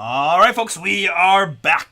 All right, folks, we are back.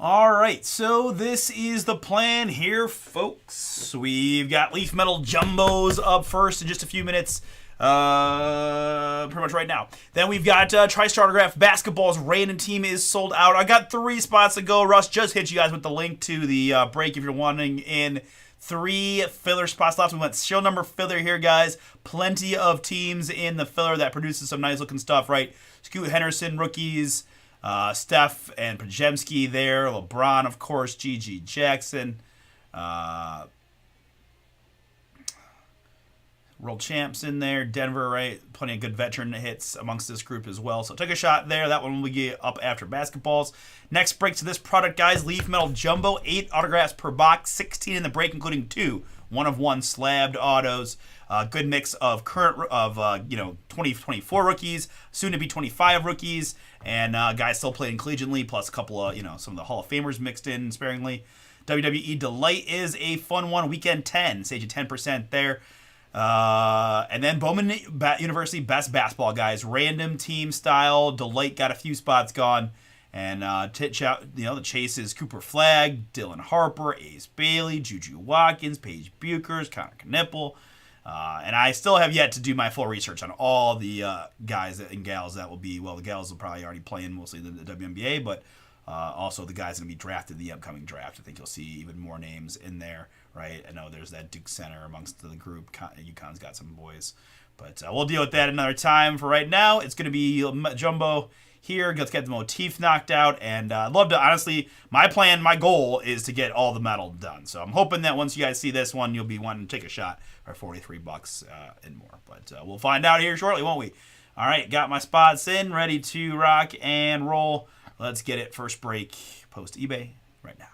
All right, so this is the plan here, folks. We've got Leaf Metal Jumbos up first in just a few minutes. Pretty much right now. Then we've got TriStar Autograph Basketball's random team is sold out. I got 3 spots to go. Russ just hit you guys with the link to the break if you're wanting in 3 filler spots left. We went show number filler here, guys. Plenty of teams in the filler that produces some nice looking stuff, right? Scoot Henderson rookies. Steph and Pajemski there. LeBron, of course. G.G. Jackson. World champs in there. Denver, right? Plenty of good veteran hits amongst this group as well. So take a shot there. That one will get up after basketballs. Next break to this product, guys. Leaf Metal Jumbo. 8 autographs per box. 16 in the break, including 2 1-of-1 slabbed autos. Good mix of current 2024 rookies, soon to be 25 rookies, and guys still playing collegiately, plus a couple of some of the Hall of Famers mixed in sparingly. WWE Delight is a fun one. Weekend 10, stage of 10% there. And then Bowman University Best Basketball, guys, random team style. Delight got a few spots gone. And the chase is Cooper Flagg, Dylan Harper, Ace Bailey, Juju Watkins, Paige Buchers, Connor Knippel. And I still have yet to do my full research on all the guys and gals that will be, well, the gals will probably already play in mostly the WNBA, but also the guys going to be drafted in the upcoming draft. I think you'll see even more names in there, right? I know there's that Duke center amongst the group. UConn's got some boys. But we'll deal with that another time. For right now, it's going to be Jumbo here. Let's get the motif knocked out. And I'd love to, honestly, my goal is to get all the metal done. So I'm hoping that once you guys see this one, you'll be wanting to take a shot for $43 and more. But we'll find out here shortly, won't we? All right, got my spots in, ready to rock and roll. Let's get it. First break, post eBay right now.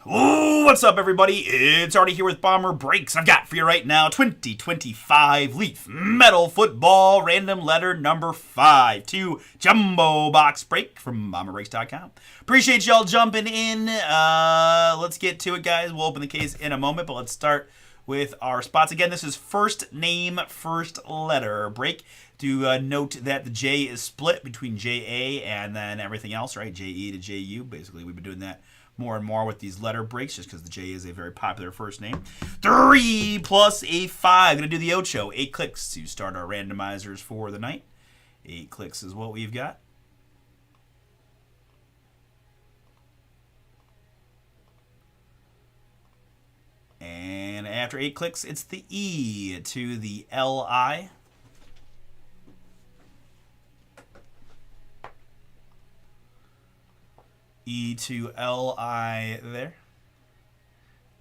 Ooh, what's up, everybody? It's Artie here with BomberBreaks. I've got for you right now 2025 Leaf Metal Football Random Letter number 5 to Jumbo Box Break from BomberBreaks.com. Appreciate y'all jumping in. Let's get to it, guys. We'll open the case in a moment, but let's start with our spots. Again, this is first name, first letter break. Do note that the J is split between JA and then everything else, right? JE to JU. Basically, we've been doing that more and more with these letter breaks just because the J is a very popular first name. 3 plus a 5. Going to do the Ocho. 8 clicks to start our randomizers for the night. 8 clicks is what we've got. And after 8 clicks, it's the E to the LI. E to LI there.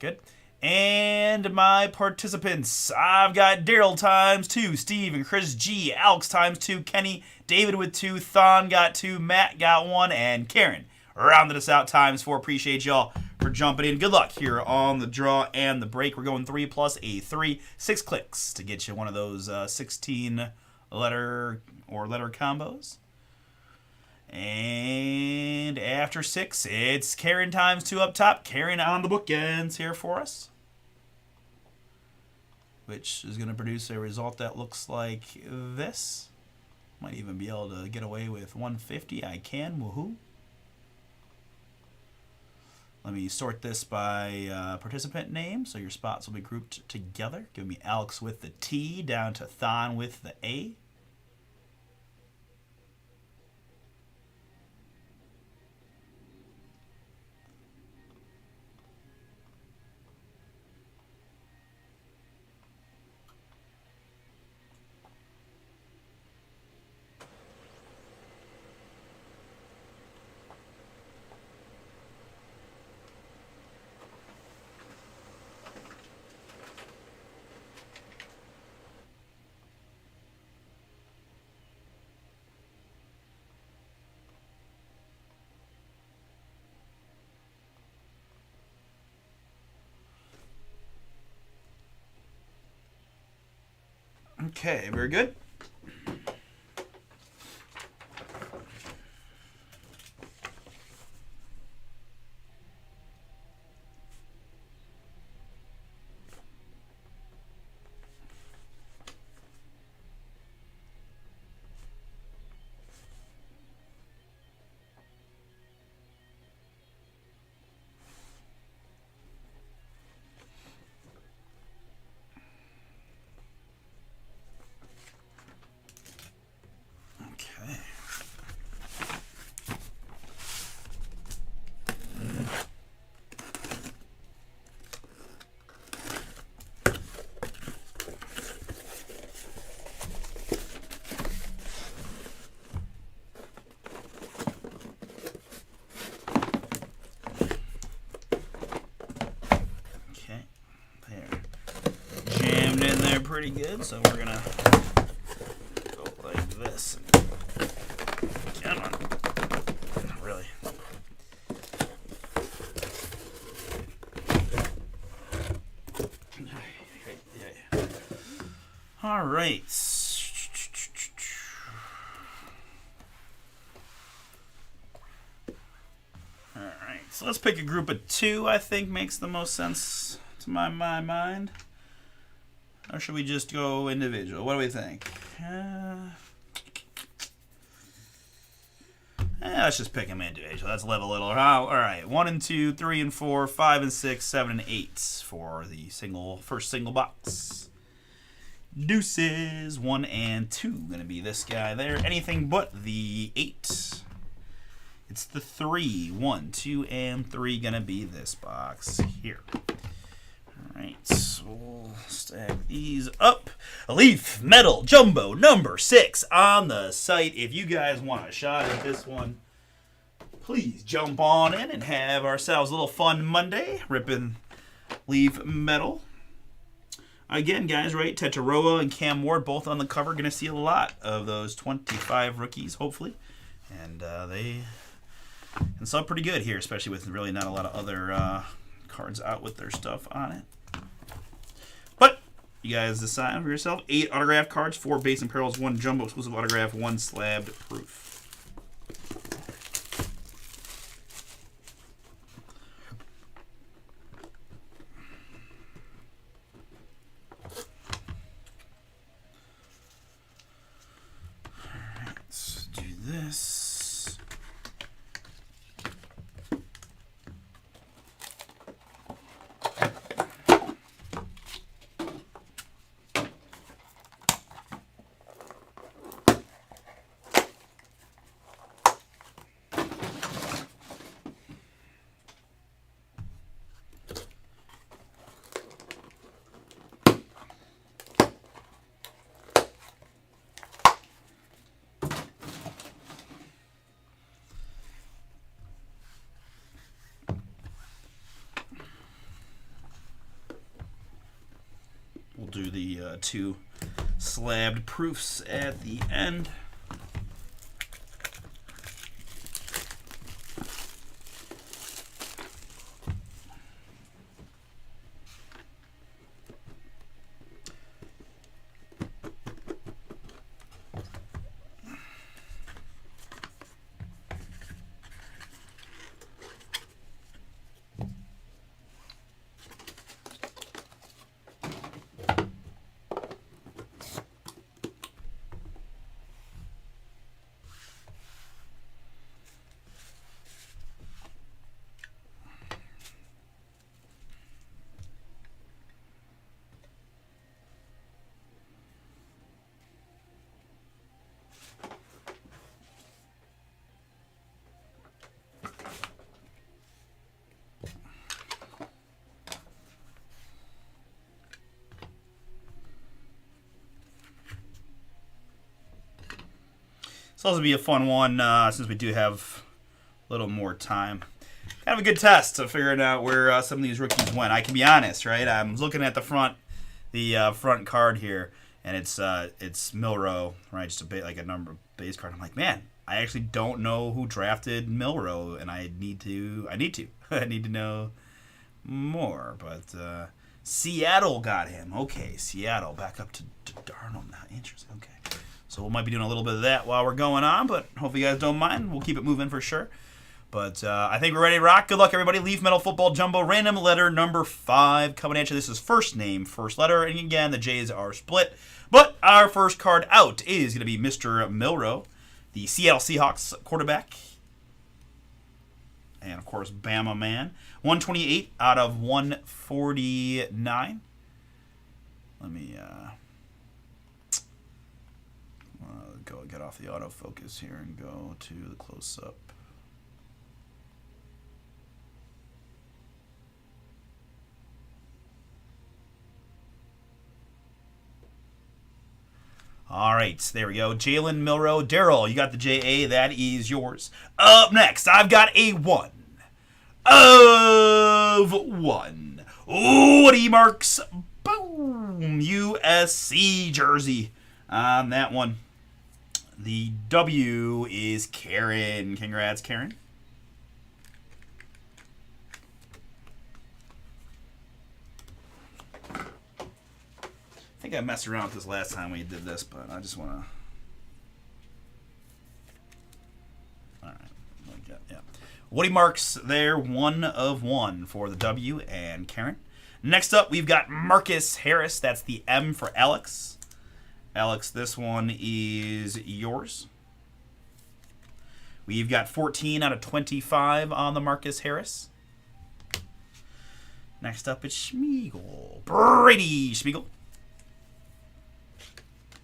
Good. And my participants, I've got Daryl times 2, Steve and Chris G, Alex times 2, Kenny, David with 2, Thon got 2, Matt got 1, and Karen rounded us out times 4. Appreciate y'all for jumping in. Good luck here on the draw and the break. We're going 3 plus a 3. 6 clicks to get you one of those 16 letter combos. And after 6, it's Karen times 2 up top. Karen on the bookends here for us, which is going to produce a result that looks like this. Might even be able to get away with 150. I can. Woohoo. Let me sort this by participant name, so your spots will be grouped together. Give me Alex with the T down to Thon with the A. Okay, very good. Okay. Okay. There. Jammed in there pretty good, so we're gonna go like this. Come on. Not really. All right. All right. So let's pick a group of 2. I think makes the most sense to my mind. Or should we just go individual? What do we think? Let's just pick them individual. Let's live a little. All right. 1 and 2, 3 and 4, 5 and 6, 7 and 8 for the first single box. Deuces. 1 and 2 gonna be this guy there. Anything but the 8. It's the 3. 1, 2, and 3 gonna be this box here. Alright, so we'll stack these up. Leaf Metal Jumbo number 6 on the site. If you guys want a shot at this one, please jump on in and have ourselves a little fun Monday. Ripping Leaf Metal. Again, guys, right? Tetaroa and Cam Ward both on the cover. Going to see a lot of those 25 rookies, hopefully. And they can sell pretty good here, especially with really not a lot of other cards out with their stuff on it. But you guys decide for yourself. 8 autograph cards, 4 base and parallels, 1 jumbo exclusive autograph, 1 slabbed proof. Alright, let's do this. We'll do the 2 slabbed proofs at the end. So this will be a fun one since we do have a little more time. Kind of a good test of figuring out where some of these rookies went. I can be honest, right? I'm looking at the front card here, and it's Milrow, right? Just like a number base card. I'm like, man, I actually don't know who drafted Milrow, and I need to I need to know more. But Seattle got him. Okay, Seattle back up to Darnold now. Interesting. Okay. So we might be doing a little bit of that while we're going on, but hopefully you guys don't mind. We'll keep it moving for sure. But I think we're ready to rock. Good luck, everybody. Leaf Metal Football Jumbo, random letter number 5 coming at you. This is first name, first letter. And again, the J's are split. But our first card out is going to be Mr. Milroe, the Seattle Seahawks quarterback. And, of course, Bama man. 128 out of 149. Let me go get off the autofocus here and go to the close-up. All right, there we go. Jalen Milroe. Daryl, you got the JA. That is yours. Up next, I've got a 1 of 1. Woody Marks. Boom. USC jersey on that one. The W is Karen. Congrats, Karen. I think I messed around with this last time we did this, but I just want to... All right. Yeah. Woody Marks there, 1 of 1 for the W and Karen. Next up, we've got Marcus Harris. That's the M for Alex. Alex, this one is yours. We've got 14 out of 25 on the Marcus Harris. Next up, it's Schmiegel. Brady Schmiegel.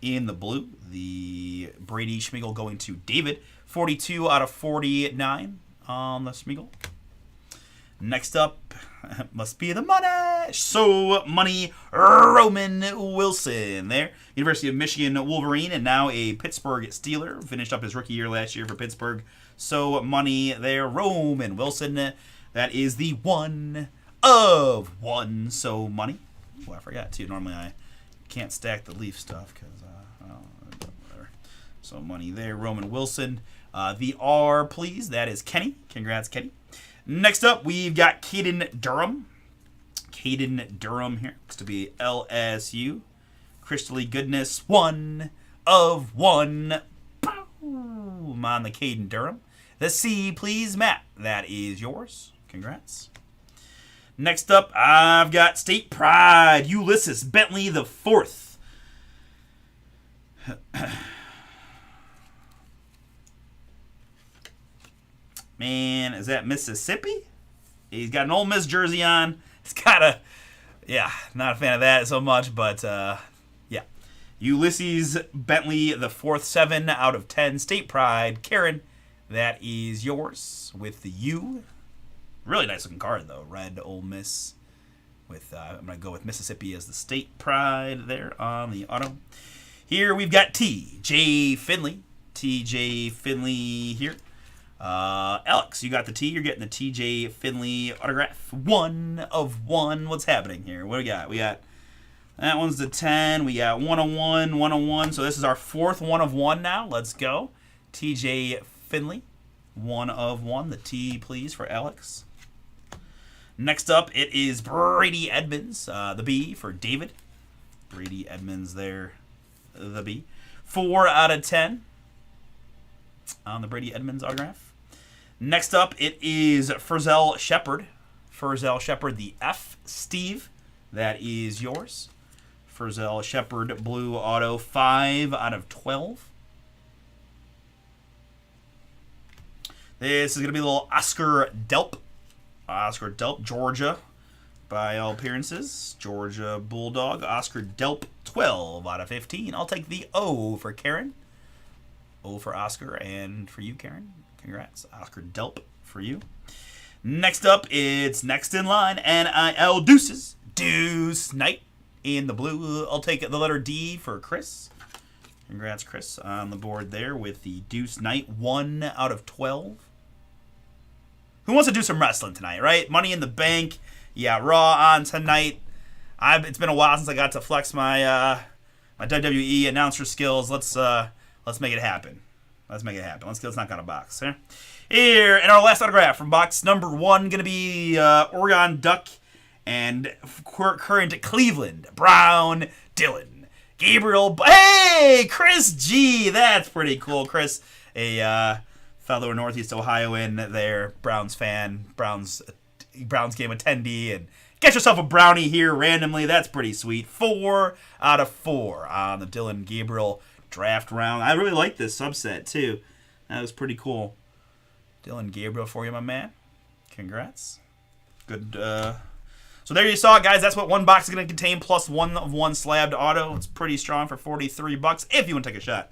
In the blue, the Brady Schmiegel going to David. 42 out of 49 on the Schmiegel. Next up, must be the money. So, money, Roman Wilson there. University of Michigan Wolverine and now a Pittsburgh Steeler. Finished up his rookie year last year for Pittsburgh. So, money there, Roman Wilson. That is the 1 of 1. So, money. Oh, I forgot, too. Normally, I can't stack the Leaf stuff because, whatever. So, money there, Roman Wilson. The R, please. That is Kenny. Congrats, Kenny. Next up, we've got Caden Durham. Caden Durham here. Looks to be LSU. Crystally Goodness. 1 of 1. Boom. On the Caden Durham. The C, please, Matt. That is yours. Congrats. Next up, I've got State Pride. Ulysses Bentley the 4th. Man, is that Mississippi? He's got an Ole Miss jersey on. It's got a, yeah, not a fan of that so much, but yeah. Ulysses Bentley the 4th, 7 out of 10. State Pride. Karen, that is yours with the U. Really nice looking card though. Red Ole Miss with, I'm going to go with Mississippi as the State Pride there on the auto. Here we've got T.J. Finley. T.J. Finley here. Alex, you got the T. You're getting the T.J. Finley autograph. 1 of 1. What's happening here? What do we got? We got, that one's the 10. We got 101, 101. So this is our 4th 1 of 1 now. Let's go. T.J. Finley. 1 of 1. The T, please, for Alex. Next up, it is Brady Edmonds. The B for David. Brady Edmonds there. The B. 4 out of 10 on the Brady Edmonds autograph. Next up, it is Furzel Shepard. Furzel Shepard, the F. Steve, that is yours. Furzel Shepard, blue auto, 5 out of 12. This is going to be a little Oscar Delp. Oscar Delp, Georgia, by all appearances. Georgia Bulldog. Oscar Delp, 12 out of 15. I'll take the O for Karen. O for Oscar, and for you, Karen. Congrats. Oscar Delp for you. Next up, it's next in line, NIL Deuces. Deuce Knight in the blue. I'll take the letter D for Chris. Congrats, Chris, on the board there with the Deuce Knight. 1 out of 12. Who wants to do some wrestling tonight, right? Money in the Bank. Yeah, Raw on tonight. It's been a while since I got to flex my my WWE announcer skills. Let's make it happen. Let's make it happen. Let's knock out a box. Here, and our last autograph from box number 1, going to be Oregon Duck And current Cleveland, Brown, Dylan, Gabriel. Hey, Chris G. That's pretty cool. Chris, a fellow Northeast Ohioan there, Browns fan, Browns game attendee, and get yourself a brownie here randomly. That's pretty sweet. 4 out of 4 on the Dylan Gabriel draft round. I really like this subset too. That was pretty cool. Dylan Gabriel for you, my man. Congrats. Good. So there you saw it, guys. That's what one box is going to contain, plus 1 of 1 slabbed auto. It's pretty strong for $43 if you want to take a shot.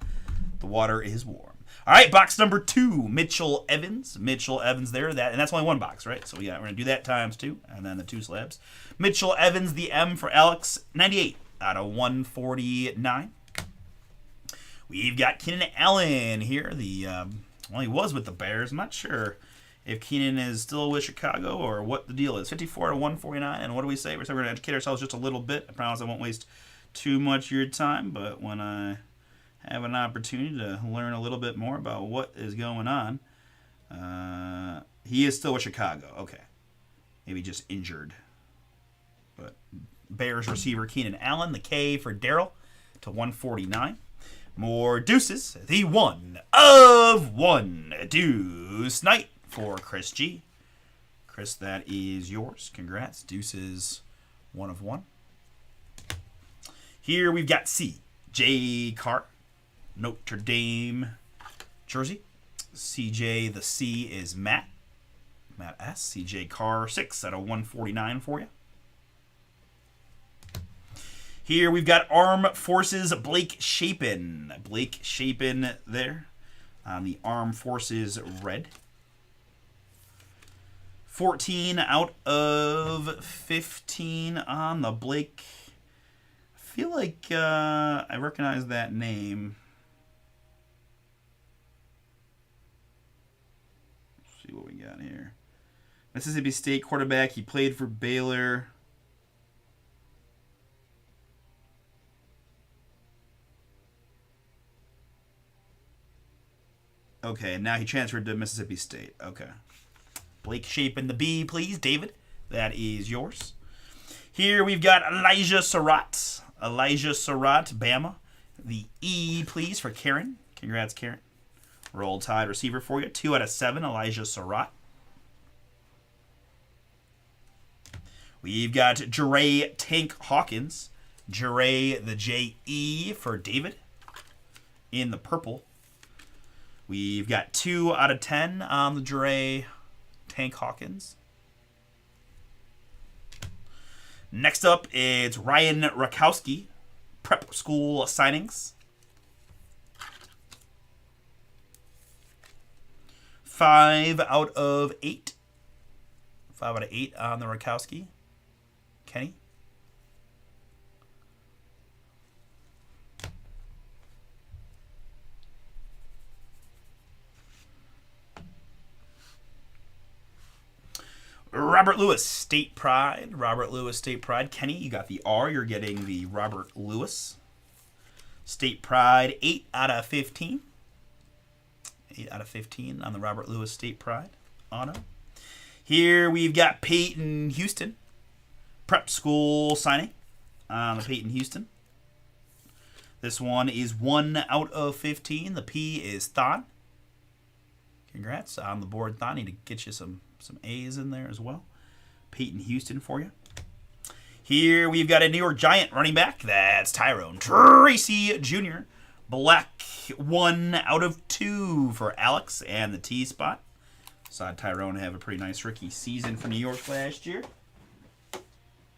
The water is warm. All right, box number 2, Mitchell Evans. Mitchell Evans there. And that's only 1 box, right? So yeah, we're going to do that times 2, and then the 2 slabs. Mitchell Evans, the M for Alex, 98 out of 149. We've got Keenan Allen here. Well, he was with the Bears. I'm not sure if Keenan is still with Chicago or what the deal is. 54 to 149. And what do we say? We're going to educate ourselves just a little bit. I promise I won't waste too much of your time, but when I have an opportunity to learn a little bit more about what is going on, he is still with Chicago. Okay. Maybe just injured. But Bears receiver Keenan Allen, the K for Daryl, to 149. More deuces. The 1 of 1 Deuce Knight for Chris G. Chris, that is yours. Congrats. Deuces 1 of 1. Here we've got C.J. Carr, Notre Dame jersey. CJ, the C is Matt. Matt S. C.J. Carr, 6 out of 149 for you. Here we've got Armed Forces Blake Shapen. Blake Shapen there on the Armed Forces red. 14 out of 15 on the Blake. I feel like I recognize that name. Let's see what we got here. Mississippi State quarterback. He played for Baylor. Okay, now he transferred to Mississippi State. Okay. Blake Shapen the B, please, David. That is yours. Here we've got Elijah Surratt. Elijah Surratt, Bama. The E, please, for Karen. Congrats, Karen. Roll Tide receiver for you. 2 out of 7, Elijah Surratt. We've got Jeray Tank Hawkins. Jeray, the J-E for David. In the purple. We've got 2 out of 10 on the Jeray Tank Hawkins. Next up, it's Ryan Rakowski, Prep School Signings. 5 out of 8. 5 out of 8 on the Rakowski. Kenny? Robert Lewis, State Pride. Robert Lewis, State Pride. Kenny, you got the R. You're getting the Robert Lewis. State Pride, 8 out of 15. 8 out of 15 on the Robert Lewis State Pride auto. Here we've got Peyton Houston. Prep School signing on the Peyton Houston. This one is 1 out of 15. The P is Thon. Congrats on the board, Thon. Need to get you some A's in there as well. Peyton Houston for you. Here we've got a New York Giant running back. That's Tyrone Tracy Jr. Black, 1 out of 2 for Alex and the T spot. Saw Tyrone have a pretty nice rookie season for New York last year.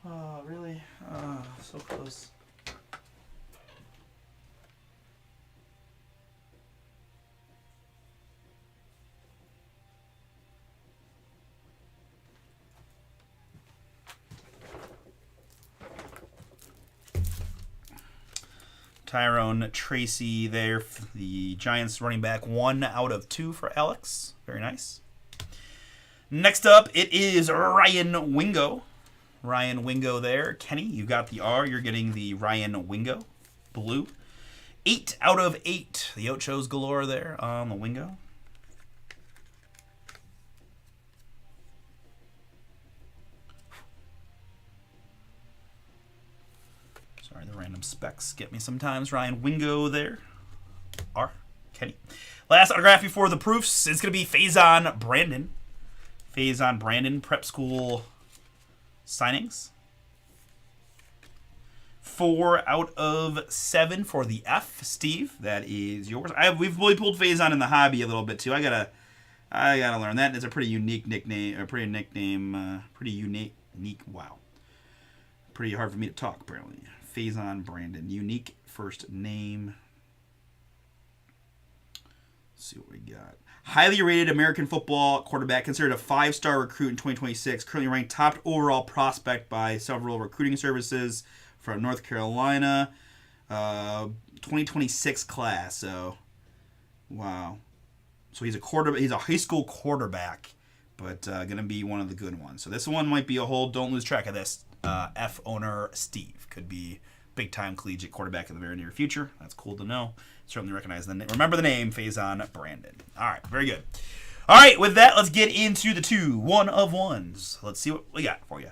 Oh, really? Oh, so close. Tyrone Tracy there, the Giants running back, 1 out of 2 for Alex. Very nice. Next up, it is Ryan Wingo. Ryan Wingo there. Kenny, you got the R. You're getting the Ryan Wingo. Blue. 8 out of 8. The Ochos galore there on the Wingo. Random specs get me sometimes. Ryan Wingo there. R. Kenny. Last autograph before the proofs is going to be Faison Brandon. Faison Brandon, prep school signings. 4 out of 7 for the F. Steve, that is yours. We've really pulled Faison in the hobby a little bit too. I gotta learn that. It's a pretty unique nickname. Pretty unique. Wow. Pretty hard for me to talk, apparently. Faison Brandon. Unique first name. Let's see what we got. Highly rated American football quarterback, considered a 5-star recruit in 2026. Currently ranked top overall prospect by several recruiting services from North Carolina. 2026 class. So, wow. So he's a quarterback. He's a high school quarterback, but going to be one of the good ones. So this one might be a hold. Don't lose track of this. F owner Steve could be big time collegiate quarterback in the very near future. That's cool to know. Certainly recognize the name. Remember the name, Faison Brandon. All right, very good. All right, with that, let's get into the 2 1-of-1s. Let's see what we got for you.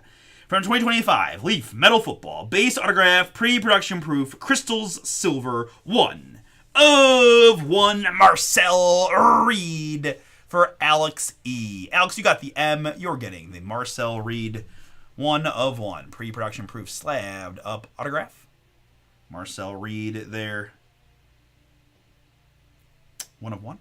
From 2025, Leaf Metal Football, base autograph, pre-production proof, Crystals Silver, 1-of-1, Marcel Reed for Alex E. Alex, you got the M. You're getting the Marcel Reed 1-of-1, pre-production proof, slabbed up autograph. Marcel Reed there. 1-of-1.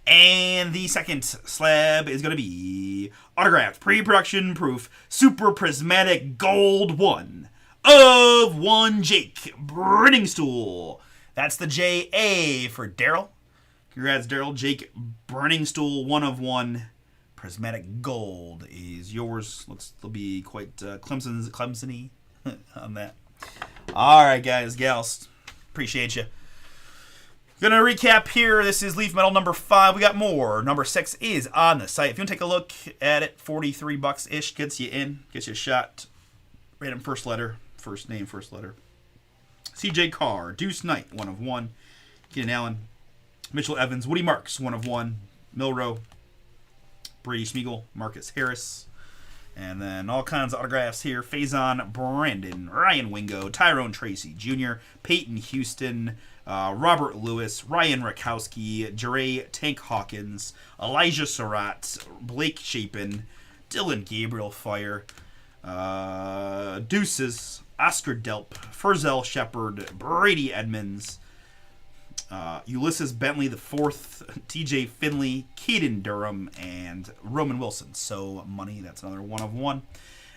And the second slab is going to be autographed, pre-production proof, super prismatic gold 1-of-1 Jake Brenningstool. That's the J.A. for Daryl. Congrats, Daryl. Jake Brenningstool, 1-of-1 prismatic gold is yours. Looks to be quite Clemson-y on that. All right, guys, gals. Appreciate you. Gonna recap here. This is Leaf Metal number 5. We got more. Number 6 is on the site. If you want to take a look at it, $43-ish gets you in, gets you a shot. Random first letter, first name, first letter. CJ Carr, Deuce Knight, 1-of-1. Keenan Allen, Mitchell Evans, Woody Marks, 1-of-1. Milrow, Brady Schmeigel, Marcus Harris. And then all kinds of autographs here. Faison Brandon, Ryan Wingo, Tyrone Tracy Jr., Peyton Houston, Robert Lewis, Ryan Rakowski, Jeray Tank Hawkins, Elijah Surratt, Blake Chapin, Dylan Gabriel Fire, Deuces, Oscar Delp, Ferzel Shepard, Brady Edmonds, Ulysses Bentley IV, TJ Finley, Caden Durham, and Roman Wilson. So money, that's another 1-of-1.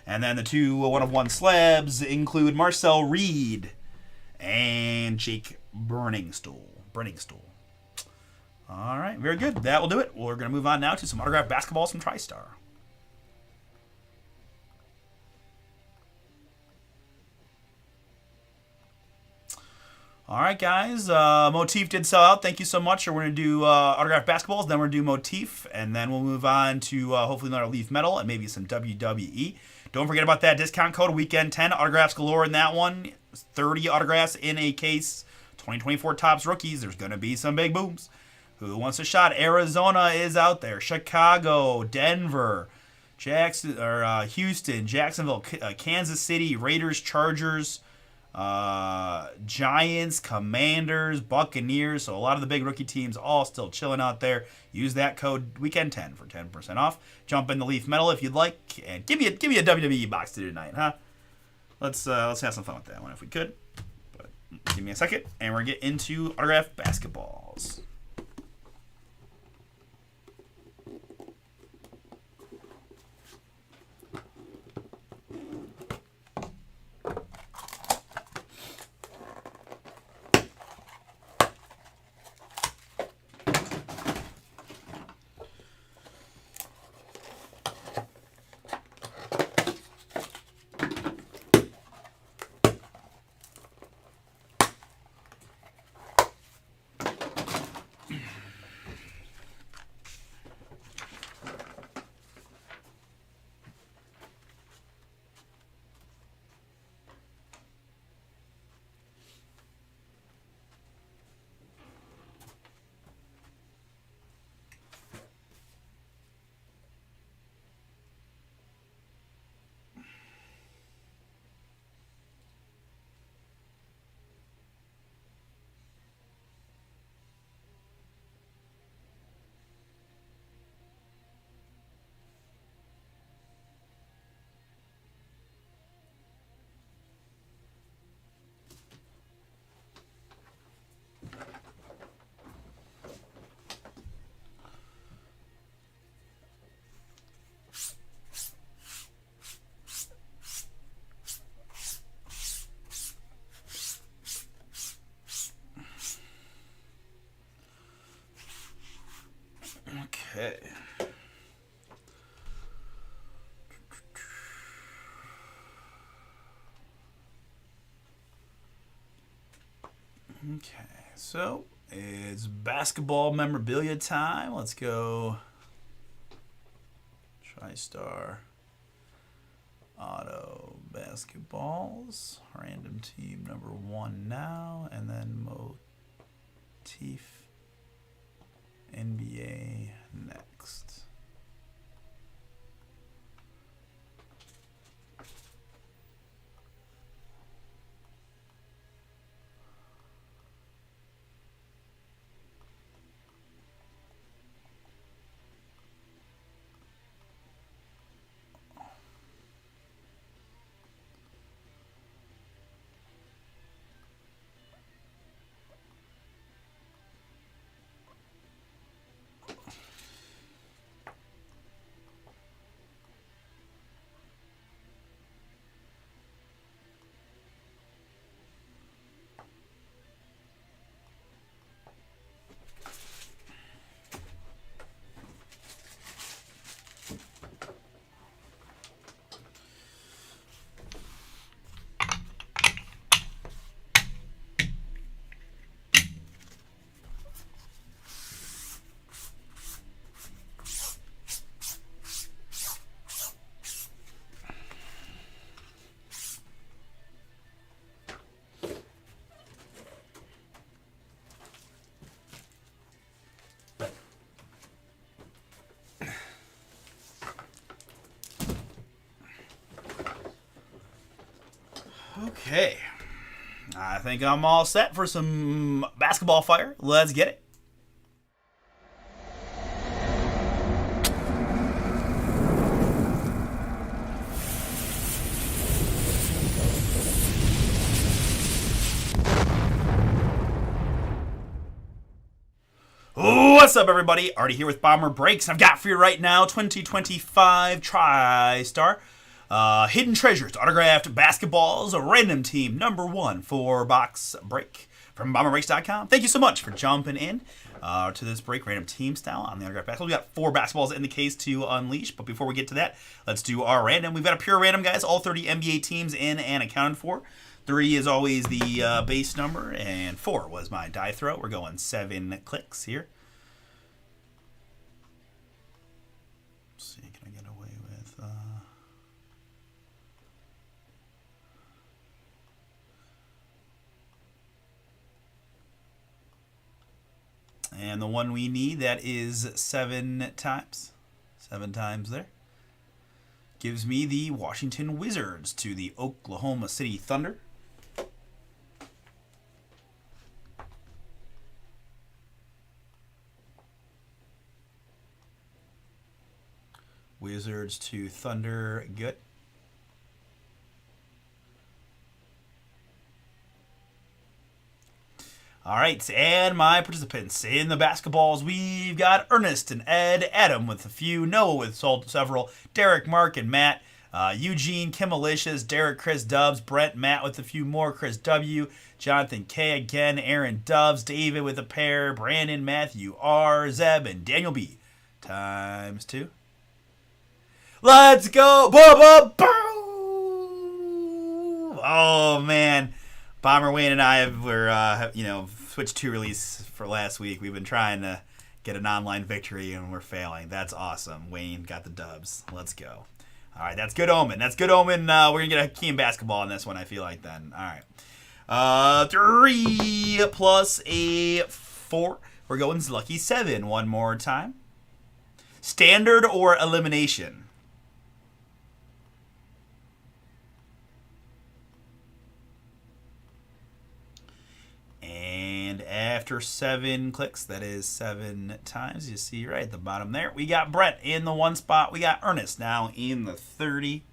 And then the 2 1-of-1 slabs include Marcel Reed and Jake Brenningstool. All right, very good. That will do it. We're going to move on now to some autographed basketballs from TriStar. All right, guys. Motif did sell out. Thank you so much. We're going to do autographed basketballs, then we're going to do Motif, and then we'll move on to hopefully another Leaf Metal and maybe some WWE. Don't forget about that discount code, Weekend 10. Autographs galore in that one. 30 autographs in a case. 2024 Topps rookies. There's going to be some big booms. Who wants a shot? Arizona is out there. Chicago, Denver, Houston, Jacksonville, Kansas City, Raiders, Chargers, Giants, Commanders, Buccaneers. So a lot of the big rookie teams all still chilling out there. Use that code Weekend 10 for 10% off. Jump in the Leaf Metal if you'd like, and give me a WWE box to do tonight, huh? Let's have some fun with that one if we could. But give me a second, and we're gonna get into autographed basketballs. Okay, so it's basketball memorabilia time. Let's go TriStar Auto Basketballs. Random team number 1 now, and then Motif NBA next. Okay. I think I'm all set for some basketball fire. Let's get it. What's up, everybody? Artie here with BomberBreaks. I've got for you right now 2025 TriStar Hidden Treasures autographed basketballs, a random team number 1 4-box break from BomberBreaks.com. Thank you so much for jumping in to this break, random team style on the autographed basketball. We got 4 basketballs in the case to unleash, but before we get to that, let's do our random. We've got a pure random, guys. All 30 NBA teams in and accounted for. 3 is always the base number, and 4 was my die throw. We're going 7 clicks here. Let's see, can I get away with... And the one we need, that is 7 times. 7 times there. Gives me the Washington Wizards to the Oklahoma City Thunder. Wizards to Thunder, good. All right, and my participants in the basketballs, we've got Ernest and Ed, Adam with a few, Noah with several, Derek, Mark, and Matt, Eugene, Kim Malicious, Derek, Chris Dubs, Brent, Matt with a few more, Chris W, Jonathan K again, Aaron Dubs, David with a pair, Brandon, Matthew R, Zeb, and Daniel B. Times 2. Let's go! Boom, boom, boom! Oh, man. Bomber Wayne and I were, switched 2 release for last week. We've been trying to get an online victory, and we're failing. That's awesome. Wayne got the dubs. Let's go. All right, that's good omen. That's good omen. We're going to get a key in basketball on this one, I feel like, then. All right. 3 plus a 4. We're going lucky 7 one more time. Standard or elimination? And after 7 clicks, that is 7 times. You see right at the bottom there. We got Brett in the 1 spot. We got Ernest now in the 30.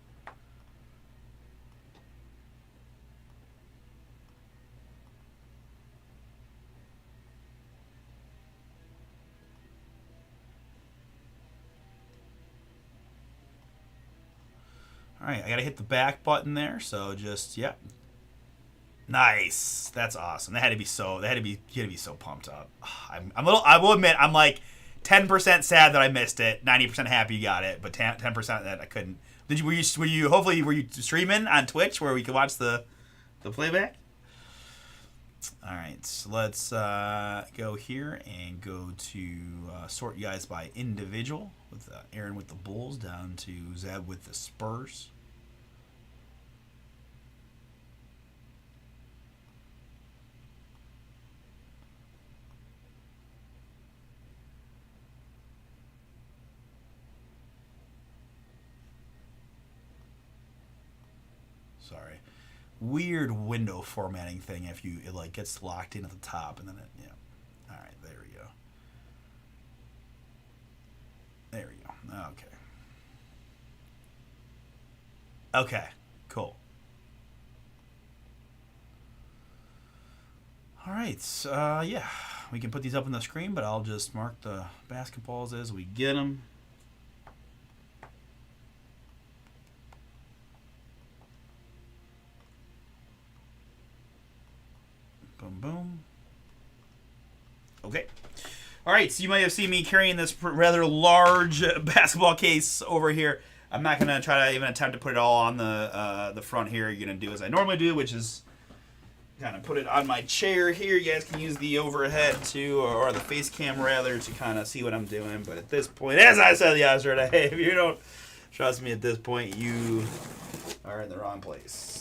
All right, I got to hit the back button there. So just, yep. Nice. That's awesome. That had to be so. You had to be so pumped up. I'm a little. I will admit, I'm like 10% sad that I missed it. 90% happy you got it, but 10% that I couldn't. Did you? Were you? Hopefully, were you streaming on Twitch where we could watch the playback? All right, so let's go here and go to sort you guys by individual, with Aaron with the Bulls down to Zeb with the Spurs. Sorry. Weird window formatting thing if it like gets locked in at the top and then it, yeah. All right, there we go. There we go. Okay. Okay, cool. All right, yeah, we can put these up on the screen, but I'll just mark the basketballs as we get them. Boom, boom. Okay. All right, so you might have seen me carrying this rather large basketball case over here. I'm not going to try to even attempt to put it all on the front here. You're going to do as I normally do, which is kind of put it on my chair here. You guys can use the overhead too, or the face cam rather, to kind of see what I'm doing. But at this point, as I said yesterday, if you don't trust me at this point, you are in the wrong place.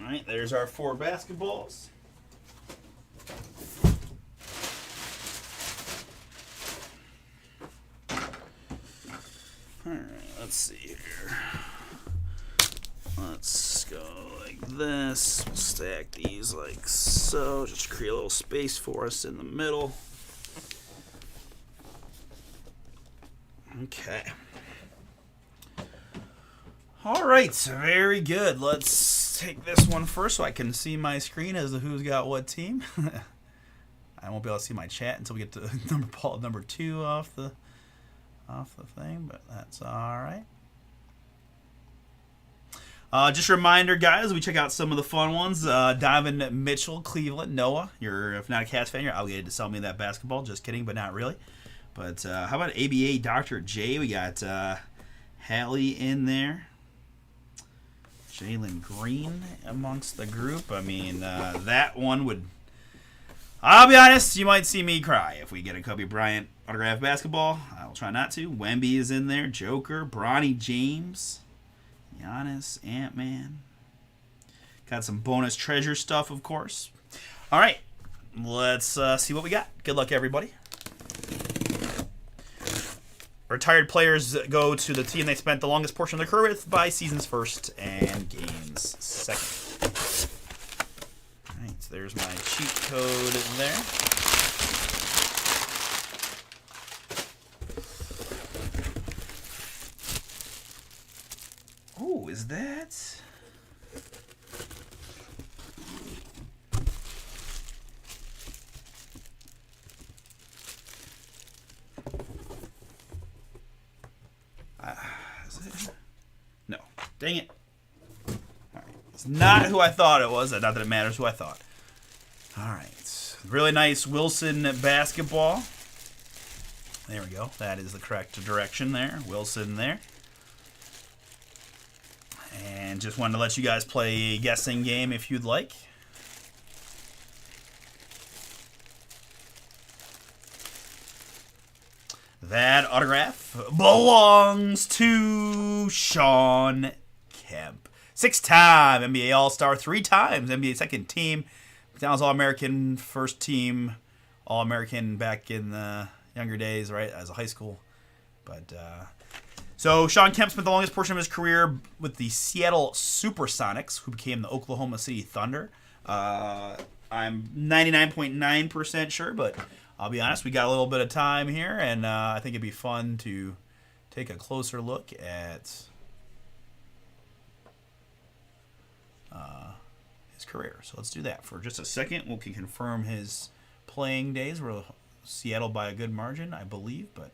Alright, there's our 4 basketballs. Alright, let's see here. Let's go like this. We'll stack these like so. Just create a little space for us in the middle. Okay. Alright, very good. Let's take this one first so I can see my screen as to who's got what team. I won't be able to see my chat until we get to number 2 off the thing, but that's all right. Just a reminder, guys, we check out some of the fun ones. Donovan Mitchell, Cleveland, Noah. If not a Cats fan, you're obligated to sell me that basketball. Just kidding, but not really. But how about ABA Dr. J? We got Hallie in there. Jalen Green amongst the group. I mean, that one would... I'll be honest, you might see me cry if we get a Kobe Bryant autographed basketball. I'll try not to. Wemby is in there. Joker. Bronny James. Giannis. Ant-Man. Got some bonus treasure stuff, of course. All right. Let's see what we got. Good luck, everybody. Retired players go to the team they spent the longest portion of their career with by seasons first and games second. All right, so there's my cheat code there. Oh, is that... No. Dang it. All right. It's not who I thought it was. Not that it matters who I thought. All right. Really nice Wilson basketball. There we go. That is the correct direction there. Wilson there. And just wanted to let you guys play a guessing game if you'd like. That autograph belongs to Shawn Kemp. 6-time NBA All-Star, 3 times NBA second team. McDonald's All-American, first team All-American back in the younger days, right, as a high school But so Sean Kemp spent the longest portion of his career with the Seattle Supersonics, who became the Oklahoma City Thunder. I'm 99.9% sure, but I'll be honest, we got a little bit of time here, and I think it'd be fun to take a closer look at his career. So let's do that for just a second. We can confirm his playing days. We're Seattle by a good margin, I believe, but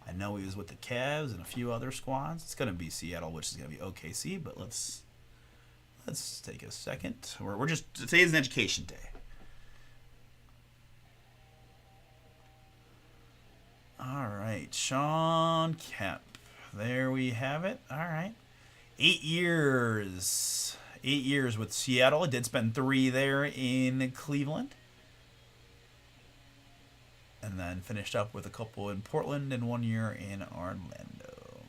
I know he was with the Cavs and a few other squads. It's going to be Seattle, which is going to be OKC, but let's take a second. We're just, today's an education day. All right, Sean Kemp. There we have it. All right. 8 years. 8 years with Seattle. He did spend 3 there in Cleveland. And then finished up with a couple in Portland and 1 year in Orlando.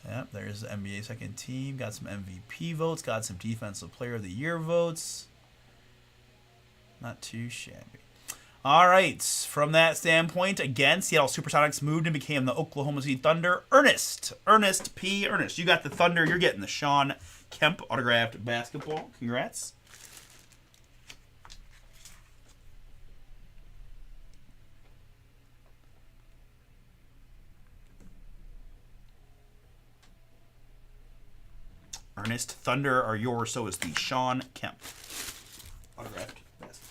Yep, there's the NBA second team. Got some MVP votes. Got some Defensive Player of the Year votes. Not too shabby. All right, from that standpoint, again, Seattle Supersonics moved and became the Oklahoma City Thunder. Ernest P. Ernest, you got the Thunder. You're getting the Sean Kemp autographed basketball. Congrats. Ernest, Thunder are yours, so is the Sean Kemp autographed basketball.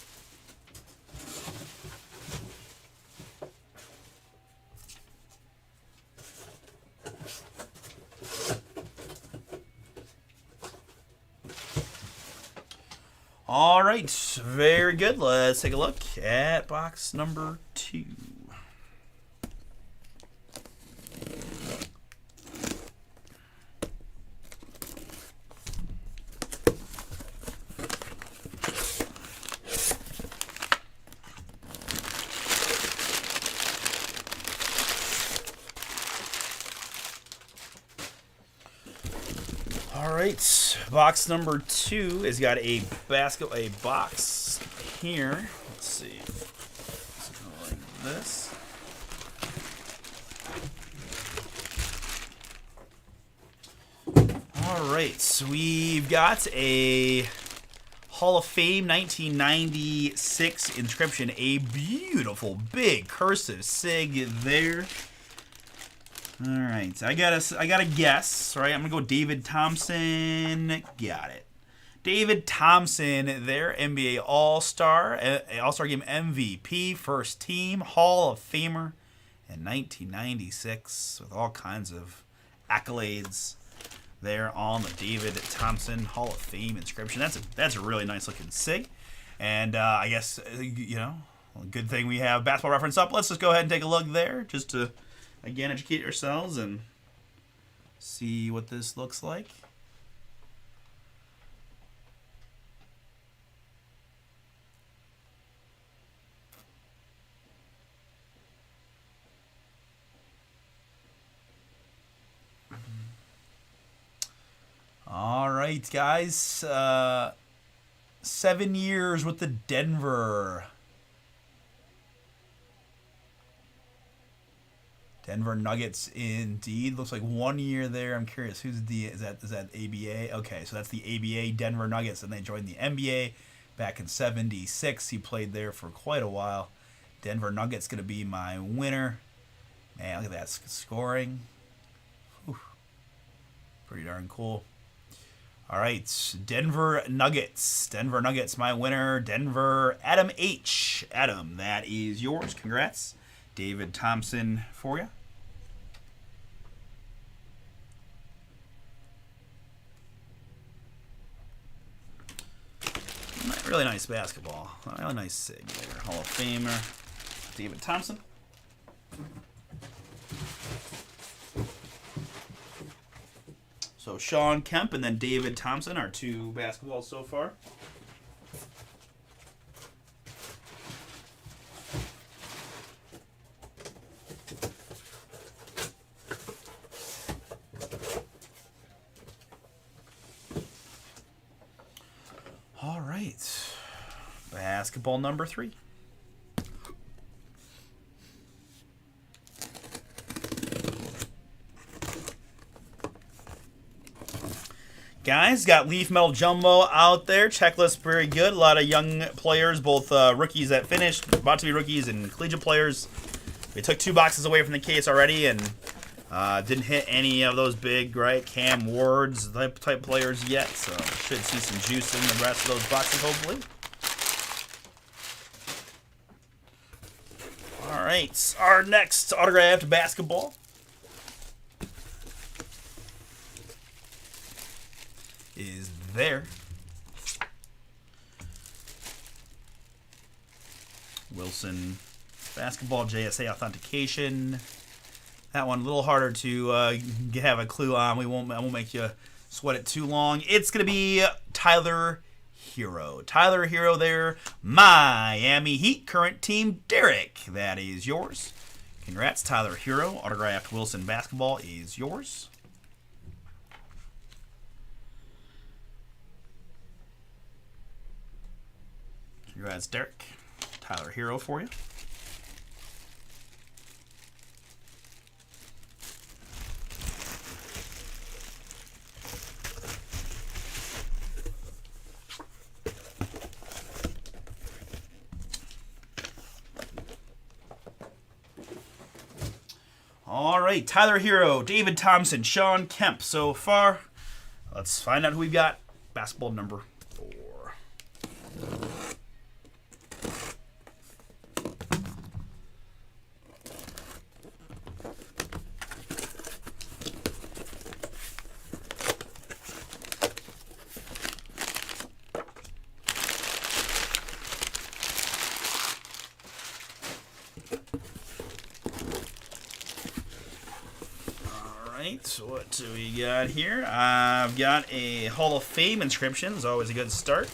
All right, very good. Let's take a look at box number 2. All right, box number 2 has got a box here. Let's see. Let's go like this. All right, so we've got a Hall of Fame 1996 inscription, a beautiful big cursive sig there. All right, I gotta guess. Right, I'm gonna go David Thompson. Got it. David Thompson, their NBA All-Star, All-Star Game MVP, first team, Hall of Famer in 1996 with all kinds of accolades there on the David Thompson Hall of Fame inscription. That's a really nice looking sig, and I guess a good thing we have Basketball Reference up. Let's just go ahead and take a look there, just to again educate yourselves and see what this looks like. All right, guys. 7 years with the Denver Nuggets, indeed. Looks like 1 year there. I'm curious, is that ABA? Okay, so that's the ABA Denver Nuggets, and they joined the NBA back in '76. He played there for quite a while. Denver Nuggets going to be my winner. Man, look at that scoring. Whew. Pretty darn cool. All right, Denver Nuggets, my winner. Denver, Adam H. Adam, that is yours. Congrats. David Thompson for you. Really nice basketball. Really nice sig there. Hall of Famer, David Thompson. So Sean Kemp and then David Thompson are 2 basketballs so far. All right. Basketball number 3. guys. Got Leaf Metal Jumbo out there. Checklist very good. A lot of young players, both rookies that finished, about to be rookies, and collegiate players. We took 2 boxes away from the case already, and didn't hit any of those big, right, Cam Wards type players yet. So should see some juice in the rest of those boxes, hopefully. All right, our next autographed basketball is there. Wilson basketball, JSA authentication. That one a little harder to have a clue on. I won't make you sweat it too long. It's gonna be Tyler Hero. Tyler Hero there. Miami Heat current team Derek. That is yours. Congrats, Tyler Hero. Autographed Wilson basketball is yours. Congrats, Derek. Tyler Hero for you. All right, Tyler Hero, David Thompson, Sean Kemp so far. Let's find out who we've got. Basketball number 4. So what do we got here? I've got a Hall of Fame inscription. It's always a good start.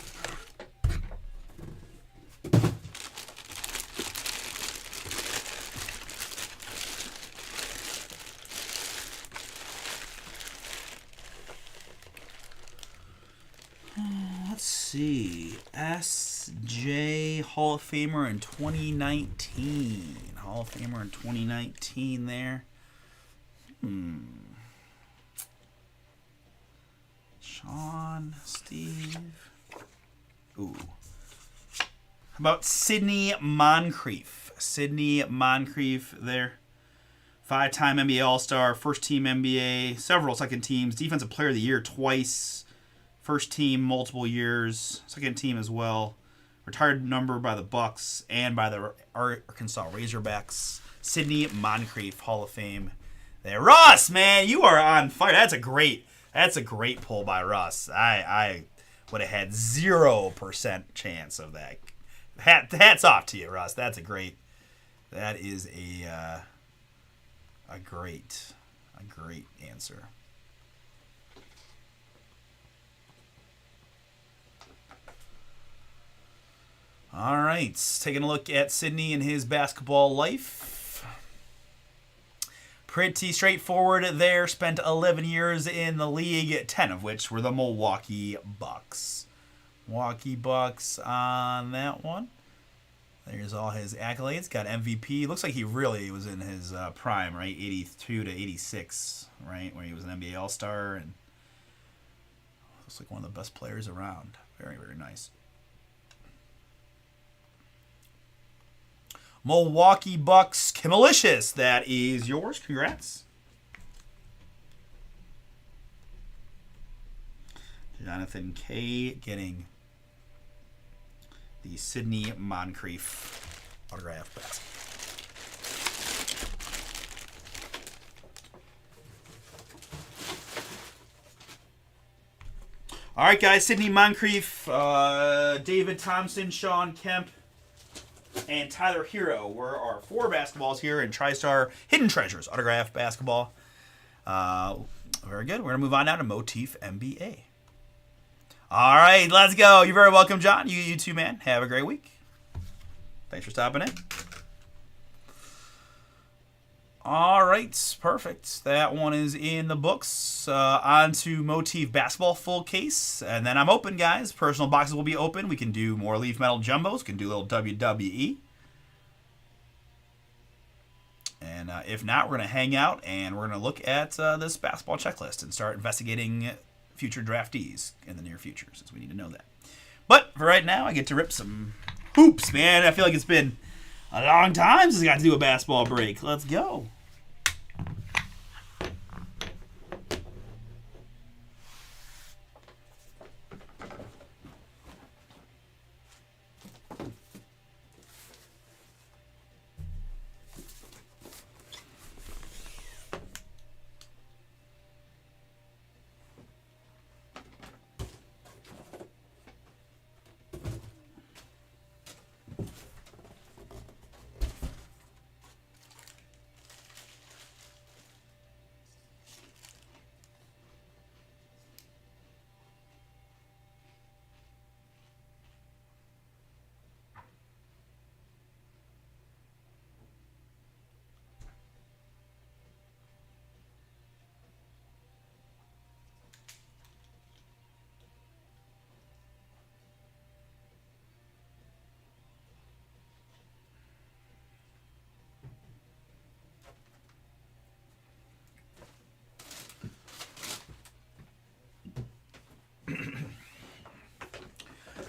Let's see. S.J. Hall of Famer in 2019. Hall of Famer in 2019 there. Sean, Steve. Ooh. How about Sidney Moncrief? Sidney Moncrief there. 5-time NBA All-Star, first team NBA, several second teams, Defensive Player of the Year twice, first team multiple years, second team as well. Retired number by the Bucks and by the Arkansas Razorbacks. Sidney Moncrief, Hall of Fame. There, Russ, man, you are on fire. That's a great pull by Russ. I would have had 0% chance of that. Hats off to you, Russ. That is a great answer. All right, taking a look at Sidney and his basketball life. Pretty straightforward there. Spent 11 years in the league, 10 of which were the Milwaukee Bucks. Milwaukee Bucks on that one. There's all his accolades. Got MVP. Looks like he really was in his prime, right? 82 to 86, right? When he was an NBA All-Star. And looks like one of the best players around. Very, very nice. Milwaukee Bucks, Kimalicious. That is yours. Congrats. Jonathan K. getting the Sidney Moncrief autograph basket. All right, guys. Sidney Moncrief, David Thompson, Sean Kemp, and Tyler Hero were our 4 basketballs here in TriStar Hidden Treasures autograph basketball. Very good. We're going to move on now to Motif NBA. All right, let's go. You're very welcome, John. You too, man. Have a great week. Thanks for stopping in. All right, perfect. That one is in the books. On to Motif Basketball full case. And then I'm open, guys. Personal boxes will be open. We can do more Leaf Metal Jumbos. We can do a little WWE. And if not, we're going to hang out and we're going to look at this basketball checklist and start investigating future draftees in the near future, since we need to know that. But for right now, I get to rip some hoops, man. I feel like it's been a long time since I got to do a basketball break. Let's go.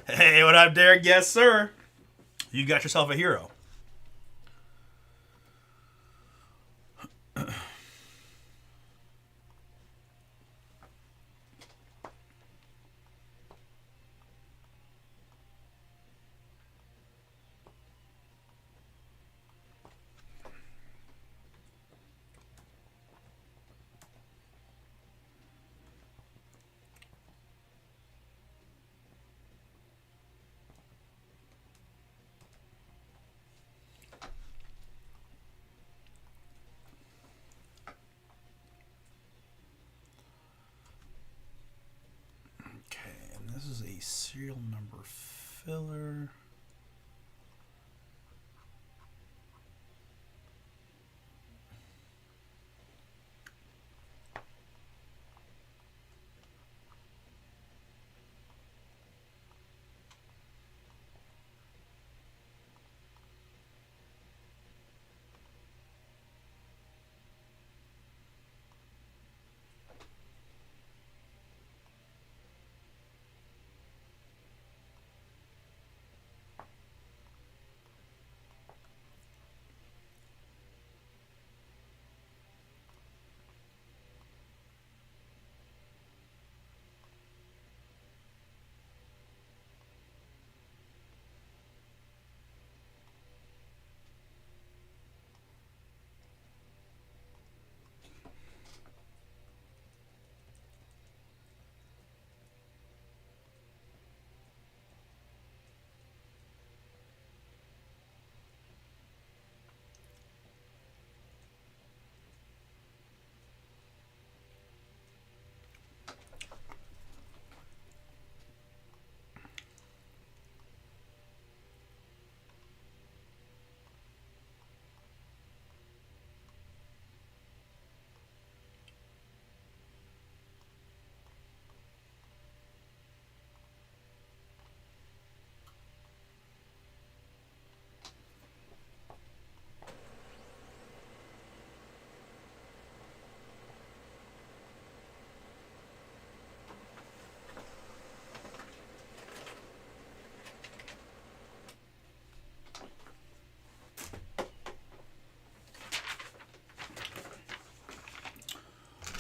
Hey, what up, Derek? Yes, sir. You got yourself a hero. This is a serial number filler.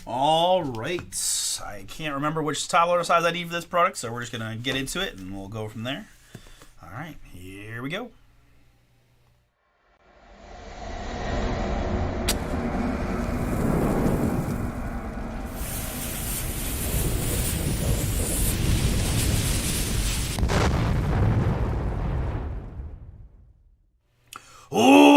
All right. I can't remember which top loader size I need for this product, so we're just going to get into it, and we'll go from there. All right, here we go.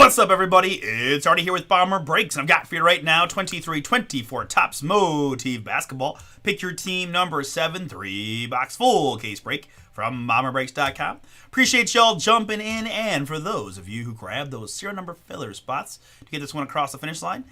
What's up, everybody? It's Artie here with BomberBreaks, and I've got for you right now 2324 Topps Motive Basketball. Pick your team number 7, 3-box full case break from BomberBreaks.com. Appreciate y'all jumping in, and for those of you who grabbed those serial number filler spots to get this one across the finish line,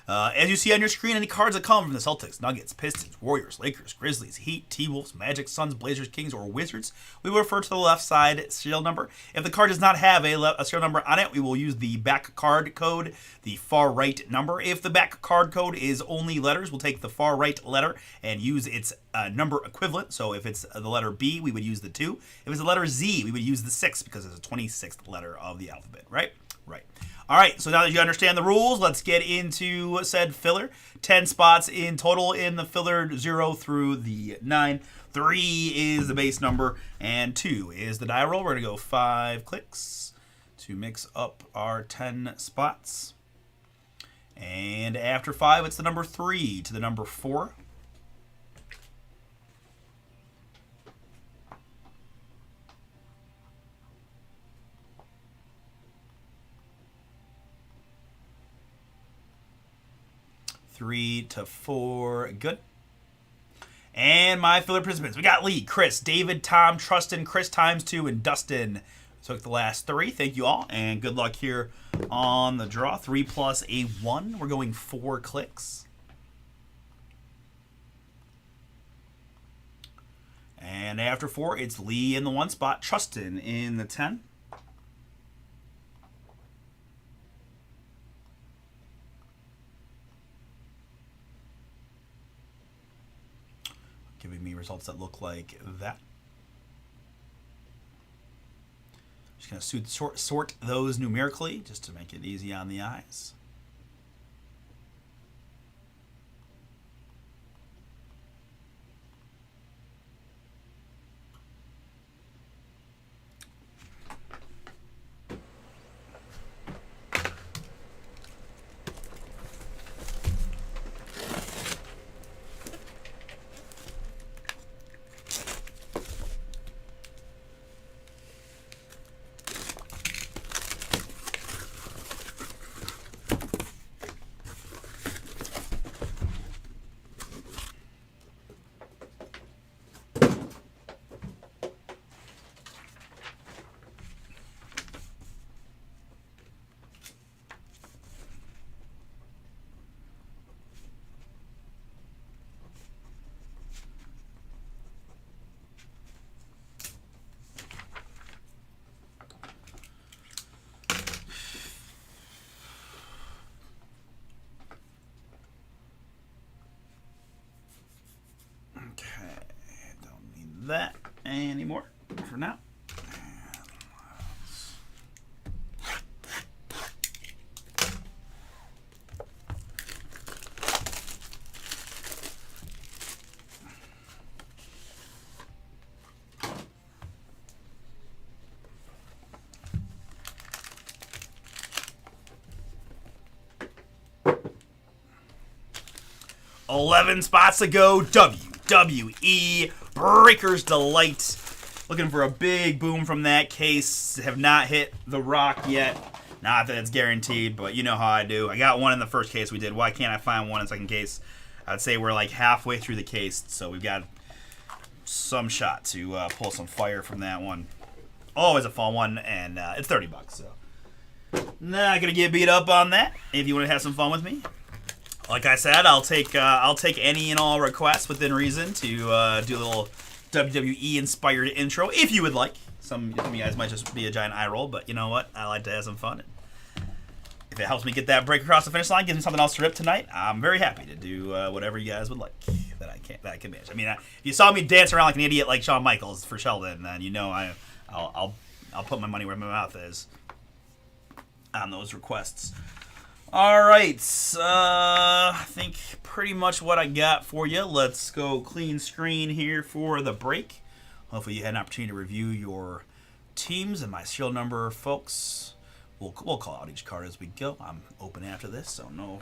As you see on your screen, any cards that come from the Celtics, Nuggets, Pistons, Warriors, Lakers, Grizzlies, Heat, T-Wolves, Magic, Suns, Blazers, Kings, or Wizards, we will refer to the left side serial number. If the card does not have a serial number on it, we will use the back card code, the far right number. If the back card code is only letters, we'll take the far right letter and use its number equivalent. So if it's the letter B, we would use the 2. If it's the letter Z, we would use the 6 because it's the 26th letter of the alphabet, right? Right. All right, so now that you understand the rules, let's get into said filler. 10 spots in total in the filler, 0 through the 9. 3 is the base number, and 2 is the die roll. We're going to go 5 clicks to mix up our 10 spots. And after 5, it's the number 3 to the number 4. Three to 4, good. And my filler participants, we got Lee, Chris, David, Tom, Trustin, Chris times 2, and Dustin took the last 3. Thank you all, and good luck here on the draw. 3 plus a 1. We're going 4 clicks. And after 4, it's Lee in the 1 spot, Trustin in the 10. Giving me results that look like that. Just going to sort those numerically just to make it easy on the eyes. That anymore for now. 11 spots to go. WWE Breakers Delight. Looking for a big boom from that case. Have not hit the rock yet. Not that it's guaranteed, but you know how I do. I got one in the first case we did. Why can't I find one in the second case? I'd say we're like halfway through the case, so we've got some shot to pull some fire from that one. Always a fun one, and it's $30, so not gonna get beat up on that. If you want to have some fun with me, like I said, I'll take any and all requests within reason to do a little WWE inspired intro if you would like. Some of you guys might just be a giant eye roll, but you know what? I like to have some fun. If it helps me get that break across the finish line, gives me something else to rip tonight, I'm very happy to do whatever you guys would like that I can manage. I mean, if you saw me dance around like an idiot like Shawn Michaels for Sheldon, then you know I'll put my money where my mouth is on those requests. All right, I think pretty much what I got for you. Let's go clean screen here for the break. Hopefully you had an opportunity to review your teams and my serial number, folks. We'll call out each card as we go. I'm open after this, so no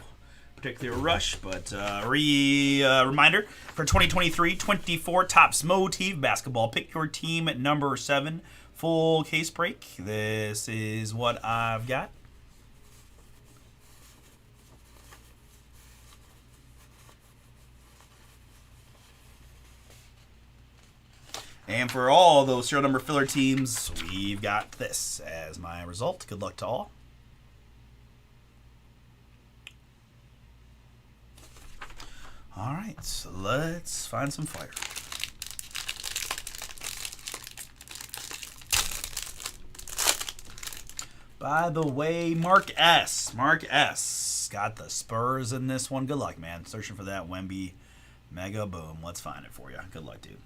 particular rush. But reminder, for 2023-24 Topps Motive Basketball, pick your team at number 7. Full case break. This is what I've got. And for all those serial number filler teams, we've got this as my result. Good luck to all. All right, so let's find some fire. By the way, Mark S. Got the Spurs in this one. Good luck, man. Searching for that Wemby Mega Boom. Let's find it for you. Good luck, dude.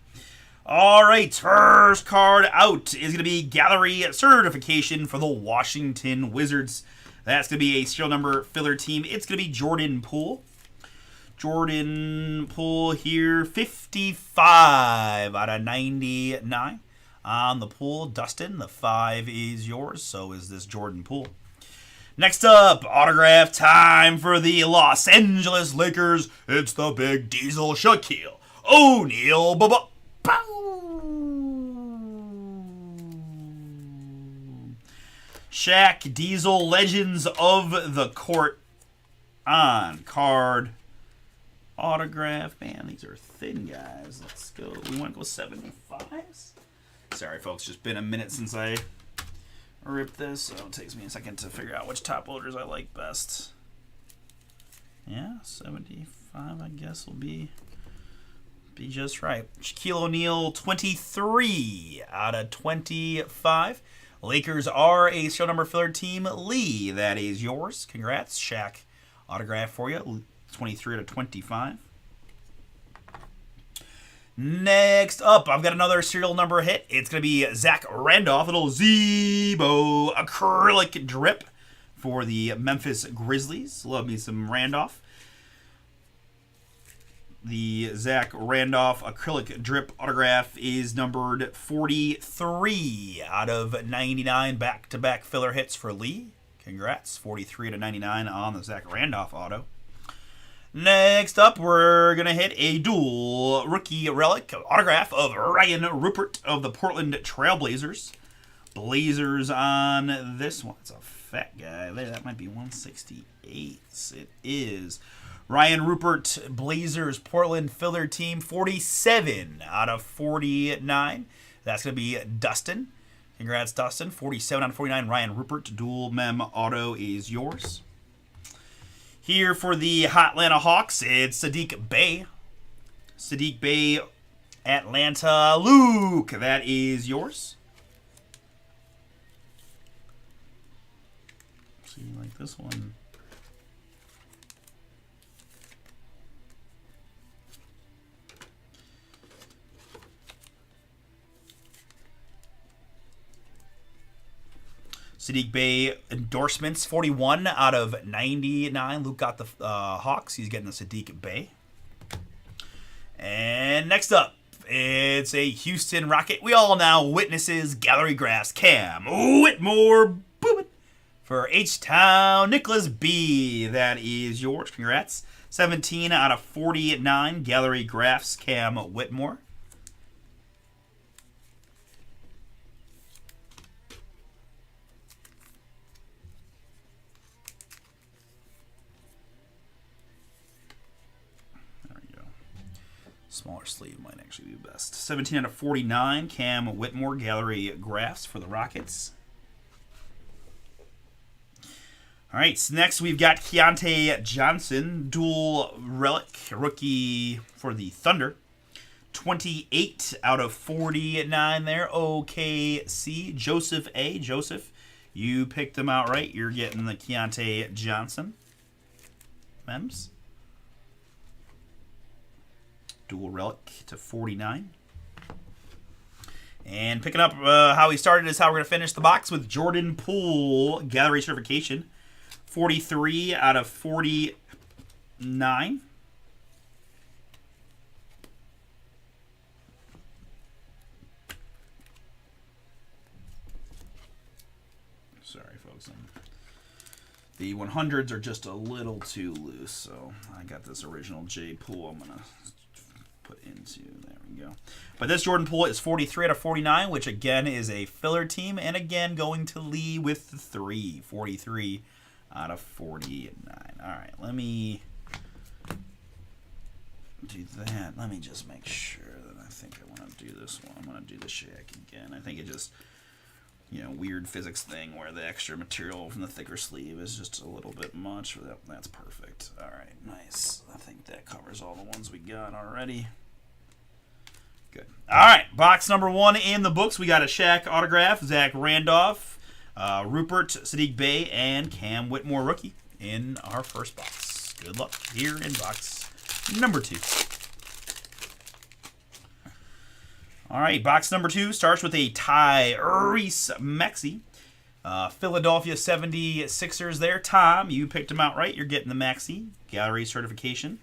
All right, first card out is going to be Gallery Certification for the Washington Wizards. That's going to be a serial number filler team. It's going to be Jordan Poole. Jordan Poole here, 55 out of 99. On the Poole, Dustin, the 5 is yours. So is this Jordan Poole. Next up, autograph time for the Los Angeles Lakers. It's the Big Diesel Shaquille O'Neal. Shaq Diesel, Legends of the Court on card. Autograph. Man, these are thin guys. Let's go. We want to go 75s. Sorry, folks. Just been a minute since I ripped this, so it takes me a second to figure out which top loaders I like best. Yeah, 75, I guess, will be just right. Shaquille O'Neal, 23 out of 25. Lakers are a show number filler team. Lee, that is yours. Congrats. Shaq autograph for you. 23 out of 25. Next up, I've got another serial number hit. It's going to be Zach Randolph, little Zebo acrylic drip for the Memphis Grizzlies. Love me some Randolph. The Zach Randolph acrylic drip autograph is numbered 43 out of 99. Back-to-back filler hits for Lee. Congrats. 43 out of 99 on the Zach Randolph auto. Next up, we're going to hit a dual rookie relic autograph of Ryan Rupert of the Portland Trailblazers. Blazers on this one. It's a fat guy there. That might be 168. It is. Ryan Rupert, Blazers, Portland filler team, 47 out of 49. That's going to be Dustin. Congrats, Dustin. 47 out of 49. Ryan Rupert, dual mem auto is yours. Here for the Atlanta Hawks, it's Sadiq Bey. Sadiq Bey, Atlanta. Luke, that is yours. See, like this one. Sadiq Bey endorsements, 41 out of 99. Luke got the Hawks. He's getting the Sadiq Bey. And next up, it's a Houston Rocket. We all now witnesses Gallery Grass Cam Whitmore. Boom. For H-Town, Nicholas B. That is yours. Congrats. 17 out of 49. Gallery Graphs Cam Whitmore. Smaller sleeve might actually be best. 17 out of 49, Cam Whitmore, Gallery Graphs for the Rockets. All right, so next we've got Keontae Johnson, dual relic, rookie for the Thunder. 28 out of 49 there, OKC. Joseph A. Joseph, you picked them out right. You're getting the Keontae Johnson. Mems. Dual relic to 49. And picking up how he started is how we're going to finish the box with Jordan Poole, Gallery Certification. 43 out of 49. Sorry, folks. The 100s are just a little too loose, so I got this original J Poole I'm going to put into, there we go. But this Jordan Poole is 43 out of 49, which again is a filler team, and again going to Lee with the 3, 43 out of 49. All right, let me do that. Let me just make sure that I think I want to do this one. I'm going to do the Shaq again. I think it just weird physics thing where the extra material from the thicker sleeve is just a little bit much. That's perfect. All right, nice. I think that covers all the ones we got already. Good. All right, box number 1 in the books. We got a Shaq autograph, Zach Randolph, Rupert, Sadiq Bey, and Cam Whitmore rookie in our first box. Good luck here in box number 2. All right, box number 2 starts with a Tyrese Maxey. Philadelphia 76ers there. Tom, you picked him out right. You're getting the Maxey Gallery certification.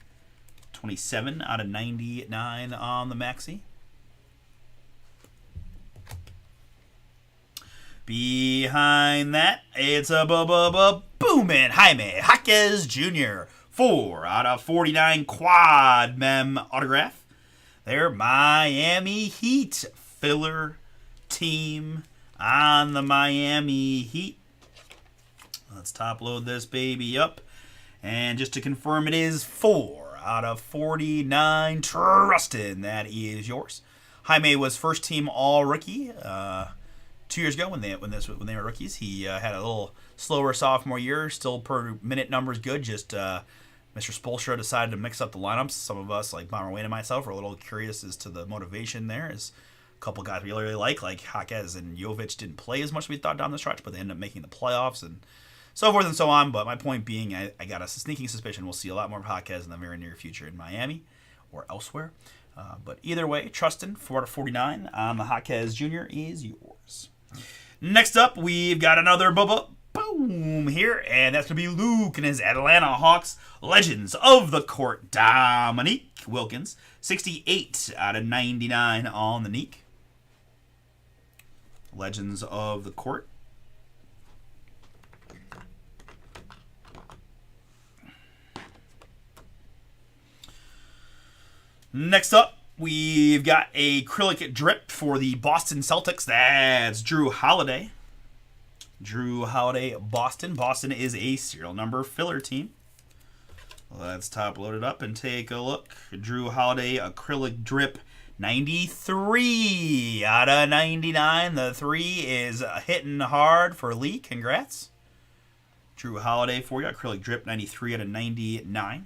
27 out of 99 on the Maxey. Behind that, it's a booming Jaime Jaquez Jr. 4 out of 49 quad mem autograph. Their Miami Heat filler team on the Miami Heat. Let's top load this baby up. And just to confirm, it is 4 out of 49. Trustin, that is yours. Jaime was first team all rookie 2 years ago when they were rookies. He had a little slower sophomore year, still per minute numbers good. Just Mr. Spoelstra decided to mix up the lineups. Some of us, like Bomber Wayne and myself, are a little curious as to the motivation there. As a couple guys we really like Jaquez and Jovic, didn't play as much as we thought down the stretch, but they ended up making the playoffs and so forth and so on. But my point being, I got a sneaking suspicion we'll see a lot more of Jaquez in the very near future in Miami or elsewhere. But either way, Trustin, 4 out of 49 on the Jaquez Jr. is yours. Next up, we've got another boom here, and that's going to be Luke and his Atlanta Hawks Legends of the Court. Dominique Wilkins, 68 out of 99 on the Neek. Legends of the Court. Next up, we've got a acrylic drip for the Boston Celtics. That's Drew Holiday. Drew Holiday, Boston. Boston is a serial number filler team. Let's top load it up and take a look. Drew Holiday, acrylic drip, 93 out of 99. The 3 is hitting hard for Lee. Congrats. Drew Holiday for you. Acrylic drip, 93 out of 99.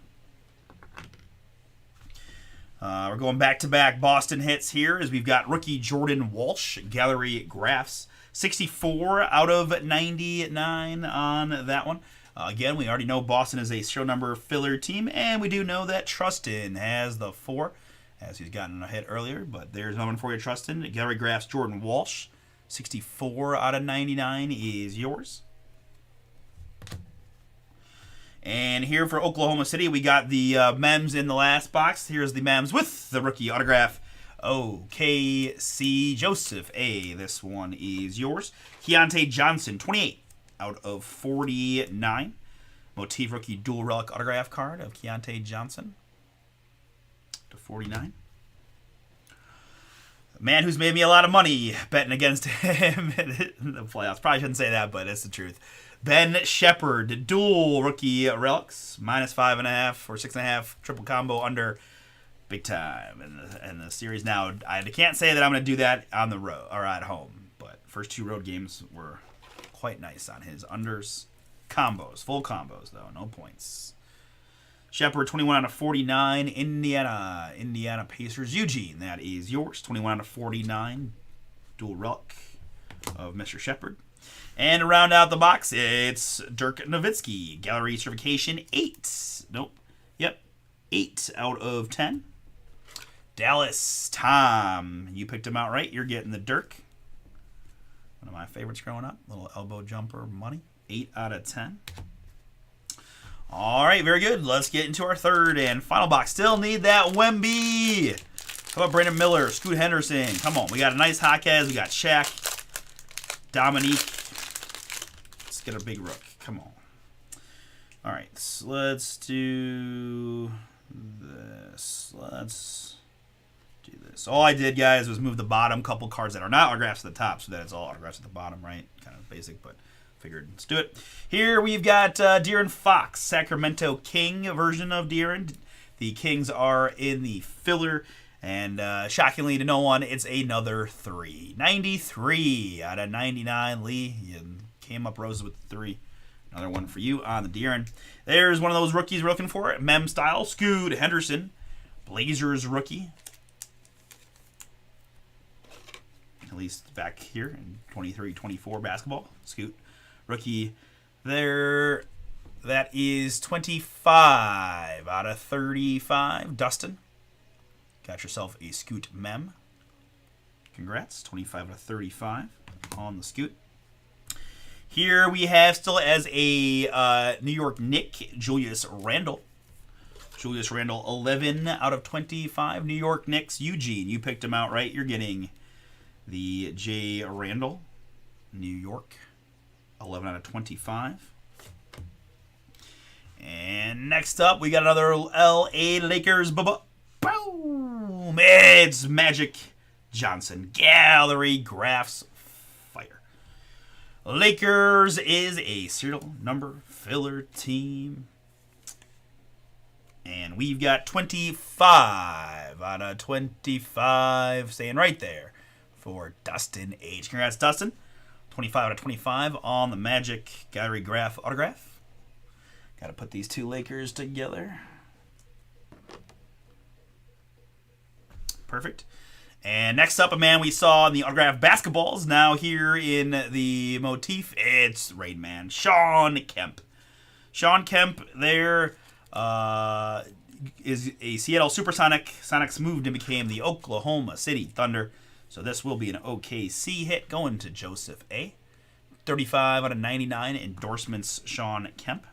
We're going back-to-back Boston hits here as we've got rookie Jordan Walsh, Gallery Graphs. 64 out of 99 on that one. Again, we already know Boston is a serial number filler team, and we do know that Trustin has the 4, as he's gotten a hit earlier. But there's one for you, Trustin. Gallery Graphs Jordan Walsh. 64 out of 99 is yours. And here for Oklahoma City, we got the Mems in the last box. Here's the Mems with the rookie autograph. OKC Joseph A. This one is yours. Keontae Johnson, 28 out of 49. Motif rookie dual relic autograph card of Keontae Johnson to 49. A man who's made me a lot of money betting against him in the playoffs. Probably shouldn't say that, but it's the truth. Ben Shepard, dual rookie relics, -5.5 or 6.5 triple combo under. Big time in the series. Now, I can't say that I'm going to do that on the road or at home, but first 2 road games were quite nice on his unders. Combos, full combos, though, no points. Shepard, 21 out of 49. Indiana Pacers. Eugene, that is yours. 21 out of 49. Dual relic of Mr. Shepard. And to round out the box, it's Dirk Nowitzki. Gallery certification 8. Nope. Yep. 8 out of 10. Dallas, Tom. You picked him out right. You're getting the Dirk. One of my favorites growing up. Little elbow jumper money. 8 out of 10. All right, very good. Let's get into our third and final box. Still need that Wemby. How about Brandon Miller, Scoot Henderson? Come on. We got a nice Jaquez. We got Shaq. Dominique. Let's get a big rook. Come on. All right, so let's do this. Let's do this. All I did, guys, was move the bottom couple cards that are not autographs at the top, so that it's all autographs at the bottom, right? Kind of basic, but figured let's do it. Here we've got De'Aaron Fox, Sacramento King version of De'Aaron. The Kings are in the filler And shockingly to no one, it's another 3. 93 out of 99. Lee, you came up roses with 3. Another one for you on the Deeren. There's one of those rookies we're looking for. Mem style. Scoot Henderson. Blazers rookie. At least back here in 23-24 basketball. Scoot rookie there. That is 25 out of 35. Dustin. Got yourself a Scoot Mem. Congrats. 25 out of 35 on the Scoot. Here we have still as a New York Knick, Julius Randle. Julius Randle, 11 out of 25. New York Knicks, Eugene. You picked him out, right? You're getting the J. Randle, New York, 11 out of 25. And next up, we got another L.A. Lakers. Boom! It's Magic Johnson. Gallery Graphs Fire. Lakers is a serial number filler team. And we've got 25 out of 25, staying right there for Dustin H. Congrats, Dustin. 25 out of 25 on the Magic Gallery Graph autograph. Got to put these two Lakers together. Perfect. And next up, a man we saw in the autograph basketballs. Now here in the motif, it's Rain Man, Sean Kemp. Sean Kemp there is a Seattle Supersonic. Sonics moved and became the Oklahoma City Thunder. So this will be an OKC hit going to Joseph A. 35 out of 99 endorsements, Sean Kemp.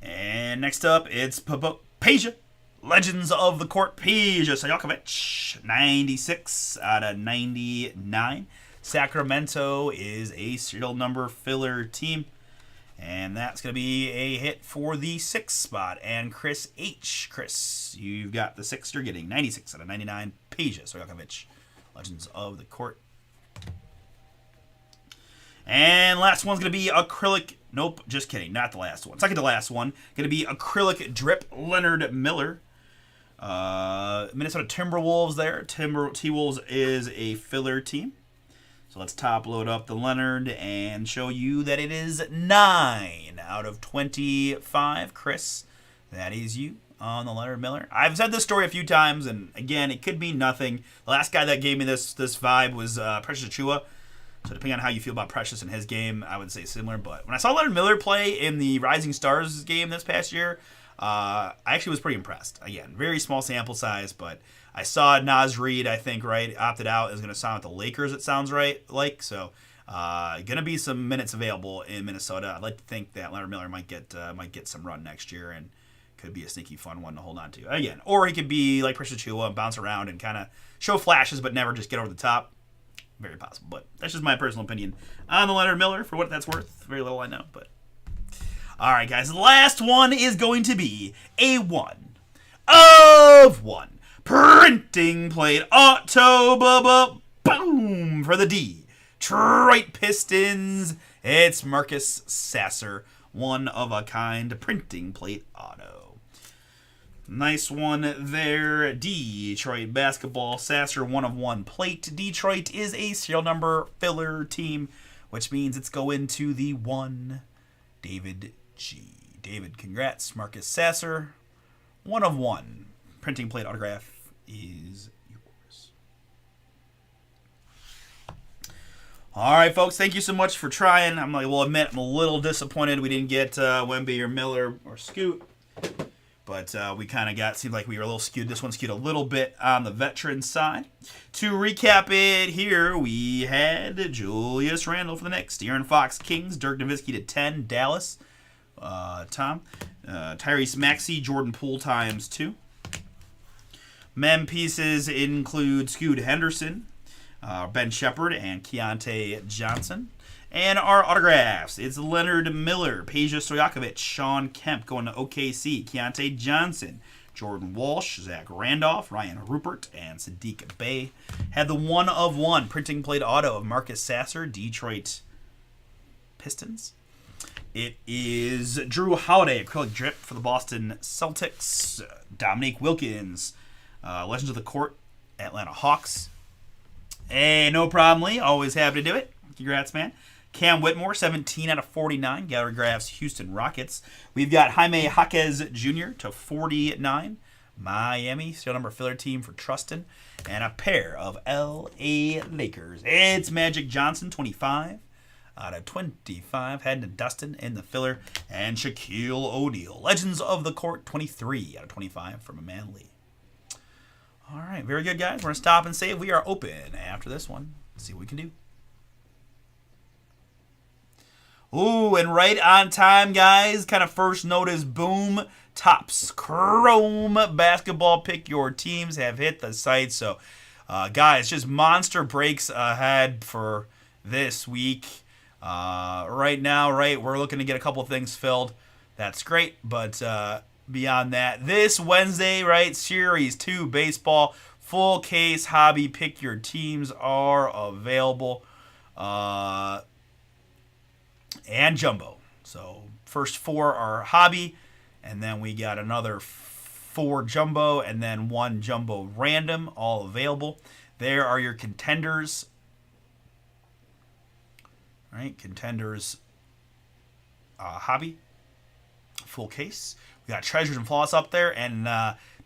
And next up, it's Peja. Legends of the Court, Peja Stojakovic, 96 out of 99. Sacramento is a serial number filler team. And that's going to be a hit for the 6th spot. And Chris H. Chris, you've got the 6th. You're getting 96 out of 99. Peja Stojakovic, Legends of the Court. And last one's going to be acrylic. Nope, just kidding. Not the last one. Second to last one. Going to be acrylic drip Leonard Miller. Minnesota Timberwolves there. T-Wolves is a filler team. So let's top load up the Leonard and show you that it is 9 out of 25. Chris, that is you on the Leonard Miller. I've said this story a few times, and again, it could mean nothing. The last guy that gave me this vibe was Precious Achiuwa. So depending on how you feel about Precious in his game, I would say similar. But when I saw Leonard Miller play in the Rising Stars game this past year, I actually was pretty impressed. Again, very small sample size, but I saw Naz Reid, I think, right, opted out, is going to sign with the Lakers, it sounds right, like. So going to be some minutes available in Minnesota. I'd like to think that Leonard Miller might get some run next year and could be a sneaky fun one to hold on to. Again, or he could be like Precious Achiuwa and bounce around and kind of show flashes but never just get over the top. Very possible, but that's just my personal opinion on the Leonard Miller for what that's worth. Very little I know, but all right, guys. The last one is going to be a 1 of 1 printing plate auto boom for the Detroit Pistons. It's Marcus Sasser, 1 of a kind printing plate auto. Nice one there. Detroit basketball. Sasser, 1 of 1 plate. Detroit is a serial number filler team, which means it's going to the 1 David G. David, congrats. Marcus Sasser, 1 of 1. Printing plate autograph is yours. All right, folks. Thank you so much for trying. I will admit I'm a little disappointed we didn't get Wemby or Miller or Scoot. But we kind of seemed like we were a little skewed. This one skewed a little bit on the veteran side. To recap it here, we had Julius Randle for the Knicks, De'Aaron Fox, Kings, Dirk Nowitzki to 10, Dallas, Tom, Tyrese Maxey, Jordan Poole times 2. Mem pieces include Scoot Henderson, Ben Shepherd, and Keontae Johnson. And our autographs, it's Leonard Miller, Peja Stojakovic, Sean Kemp going to OKC, Keontae Johnson, Jordan Walsh, Zach Randolph, Ryan Rupert, and Sadiq Bey. Had the 1 of 1 printing plate auto of Marcus Sasser, Detroit Pistons. It is Drew Holiday, acrylic drip for the Boston Celtics. Dominique Wilkins, Legends of the Court, Atlanta Hawks. Hey, no problem, Lee. Always happy to do it. Congrats, man. Cam Whitmore, 17 out of 49. Gallery Graphs, Houston Rockets. We've got Jaime Jaquez Jr. to 49. Miami, still number filler team for Trustin. And a pair of L.A. Lakers. It's Magic Johnson, 25 out of 25. Heading to Dustin in the filler. And Shaquille O'Neal. Legends of the Court, 23 out of 25 from Aman Lee. All right, very good, guys. We're going to stop and save. We are open after this one. Let's see what we can do. Ooh, and right on time, guys. Kind of first notice, boom. Topps Chrome basketball pick your teams have hit the site. So, guys, just monster breaks ahead for this week. Right now, we're looking to get a couple things filled. That's great, but beyond that, this Wednesday, Series 2 baseball, full case hobby pick your teams are available. And jumbo. So first 4 are hobby, and then we got another 4 jumbo, and then 1 jumbo random, all available. There are your contenders. All right, contenders hobby, full case. We got treasures and floss up there, and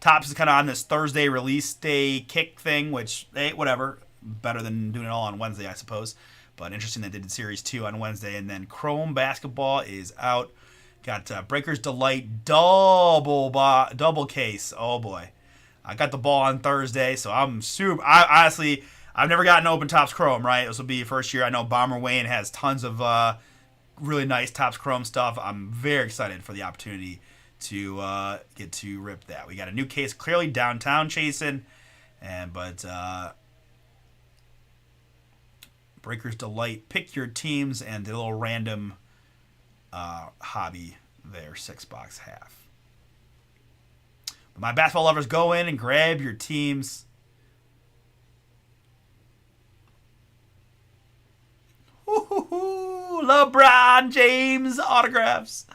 Topps is kind of on this Thursday release day kick thing, which, hey, whatever, better than doing it all on Wednesday, I suppose. But interesting that they did Series 2 on Wednesday. And then Chrome basketball is out. Got Breakers Delight double case. Oh, boy. I got the ball on Thursday, so I'm super. I've never gotten open Topps Chrome, right? This will be first year. I know Bomber Wayne has tons of really nice Topps Chrome stuff. I'm very excited for the opportunity to get to rip that. We got a new case, clearly downtown chasing. But Breakers Delight, pick your teams, and the little random hobby there, 6-box half. But my basketball lovers, go in and grab your teams. Woo-hoo-hoo, LeBron James autographs.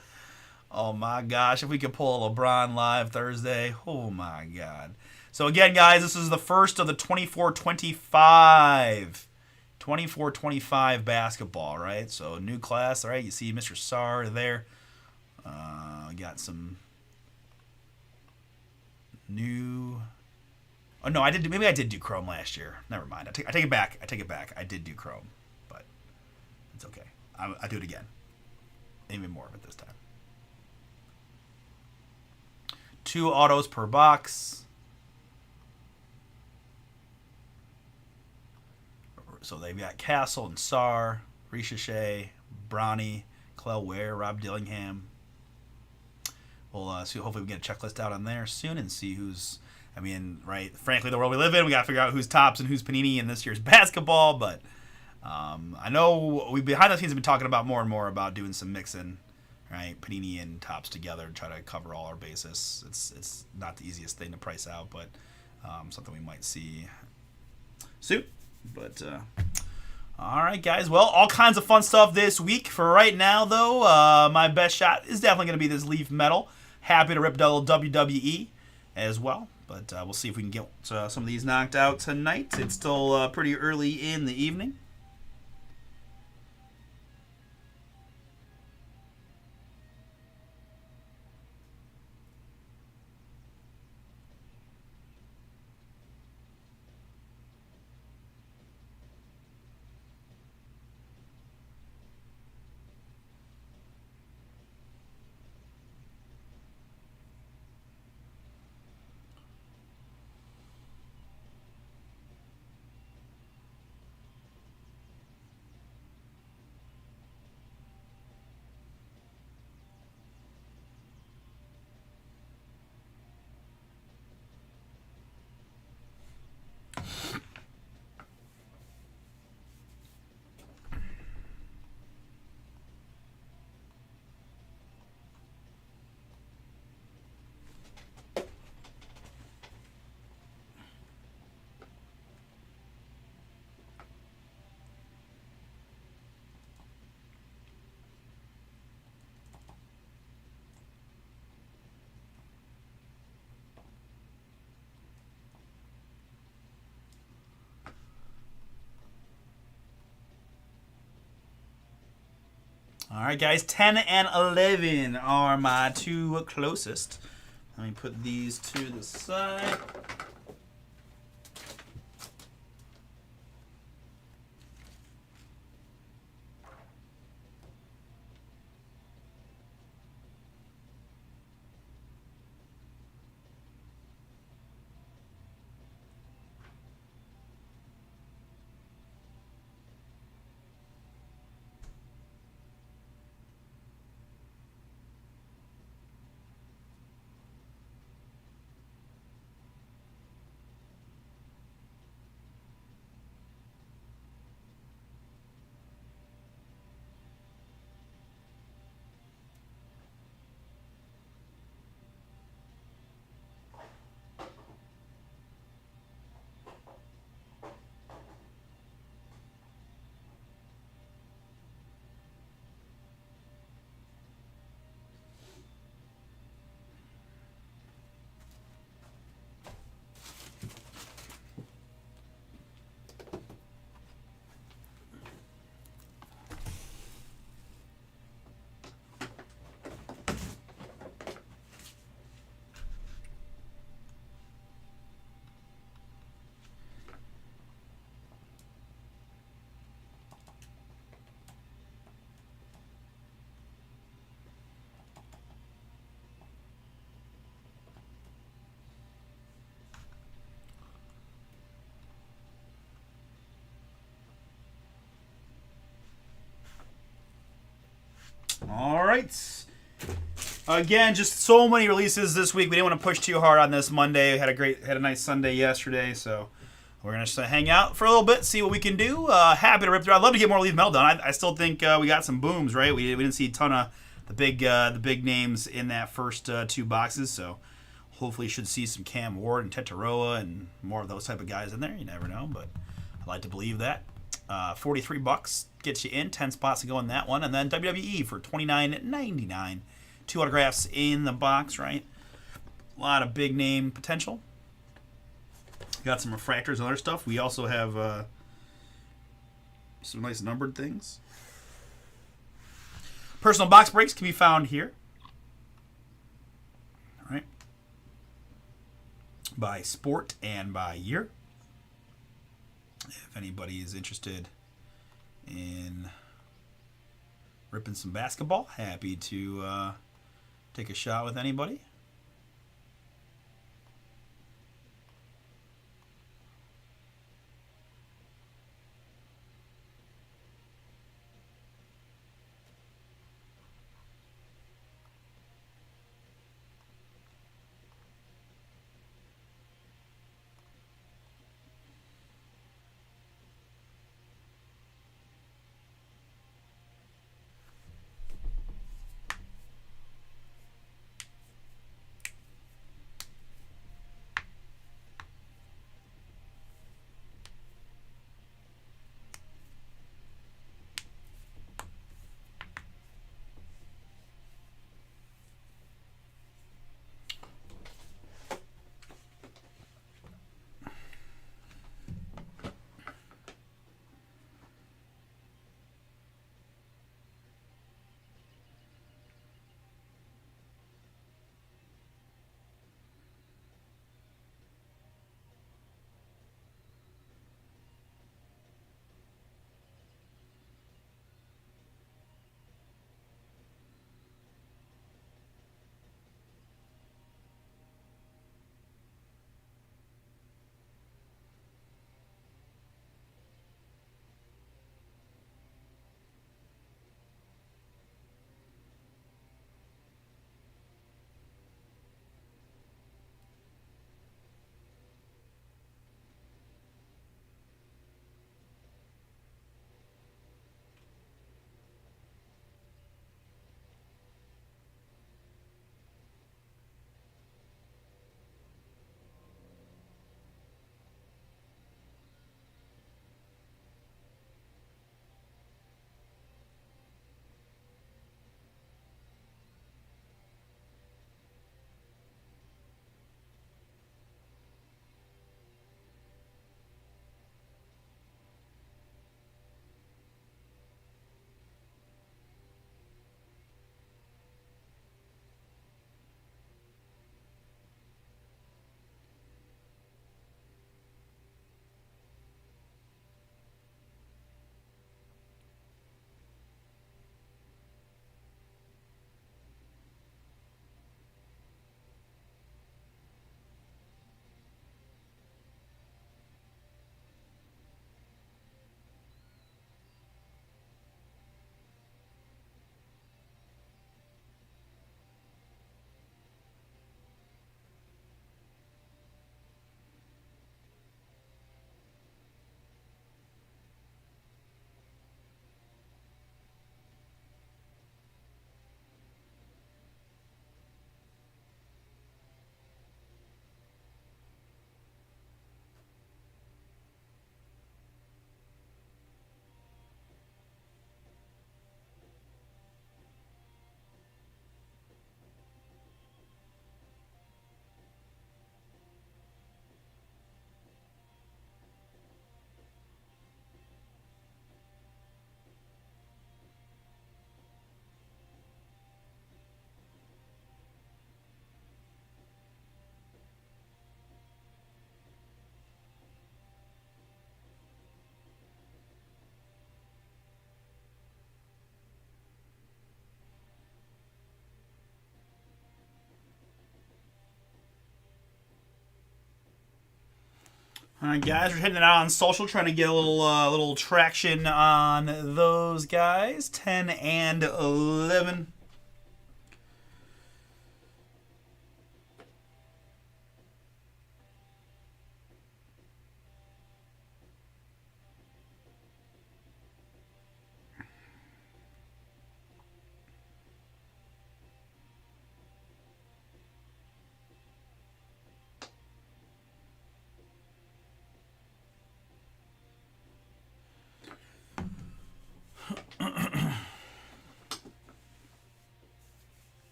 Oh my gosh, if we could pull a LeBron live Thursday, oh my God. So again, guys, this is the first of the 24-25 basketball, right? So new class, all right? You see Mr. Sarr there. Got some new. Oh no, maybe I did do Chrome last year. Never mind. I take it back. I did do Chrome, but it's okay. I do it again. Even more of it this time. 2 autos per box. So they've got Castle and Sarr, Richeche, Bronny, Clell Ware, Rob Dillingham. We'll see. Hopefully we get a checklist out on there soon and see who's. I mean, right? Frankly, the world we live in, we got to figure out who's Topps and who's Panini in this year's basketball. But I know we behind the scenes have been talking about more and more about doing some mixing, right? Panini and Topps together to try to cover all our bases. It's not the easiest thing to price out, but something we might see soon. But all right, guys. Well, all kinds of fun stuff this week. For right now, though, my best shot is definitely going to be this Leaf Metal. Happy to rip double WWE as well. But we'll see if we can get some of these knocked out tonight. It's still pretty early in the evening. All right, guys. 10 and 11 are my two closest. Let me put these to the side. All right. Again, just so many releases this week. We didn't want to push too hard on this Monday. We had a nice Sunday yesterday, so we're gonna just hang out for a little bit, see what we can do. Happy to rip through. I'd love to get more Leaf Metal done. I still think we got some booms, right? We didn't see a ton of the big names in that first two boxes, so hopefully you should see some Cam Ward and Tetaroa and more of those type of guys in there. You never know, but I'd like to believe that. $43 gets you in, 10 spots to go in that one, and then WWE for $29.99. 2 autographs in the box, right? A lot of big name potential. Got some refractors and other stuff. We also have some nice numbered things. Personal box breaks can be found here. All right. By sport and by year. If anybody is interested in ripping some basketball, happy to take a shot with anybody. All right, guys, we're hitting it out on social, trying to get a little traction on those guys. 10 and 11.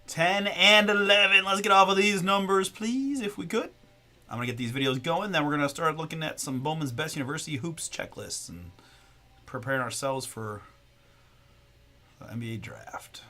Ten and 11. Let's get off of these numbers, please, if we could. I'm going to get these videos going. Then we're going to start looking at some Bowman's Best University Hoops checklists and preparing ourselves for the NBA draft.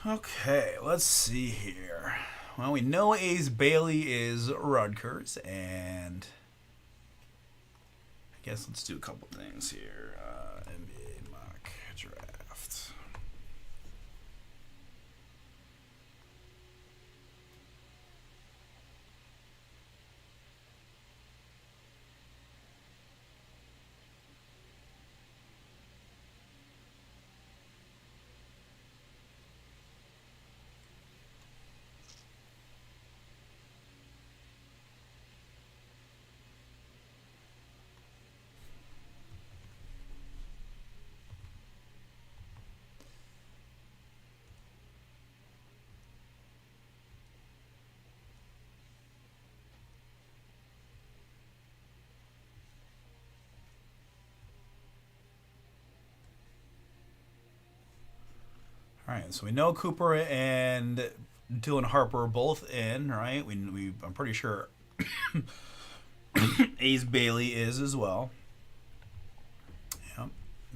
Okay, let's see here. Well, we know Ace Bailey is Rutgers, and I guess let's do a couple things here. NBA mock draft. All right, so we know Cooper and Dylan Harper are both in, right? I'm pretty sure Ace Bailey is as well. Yep.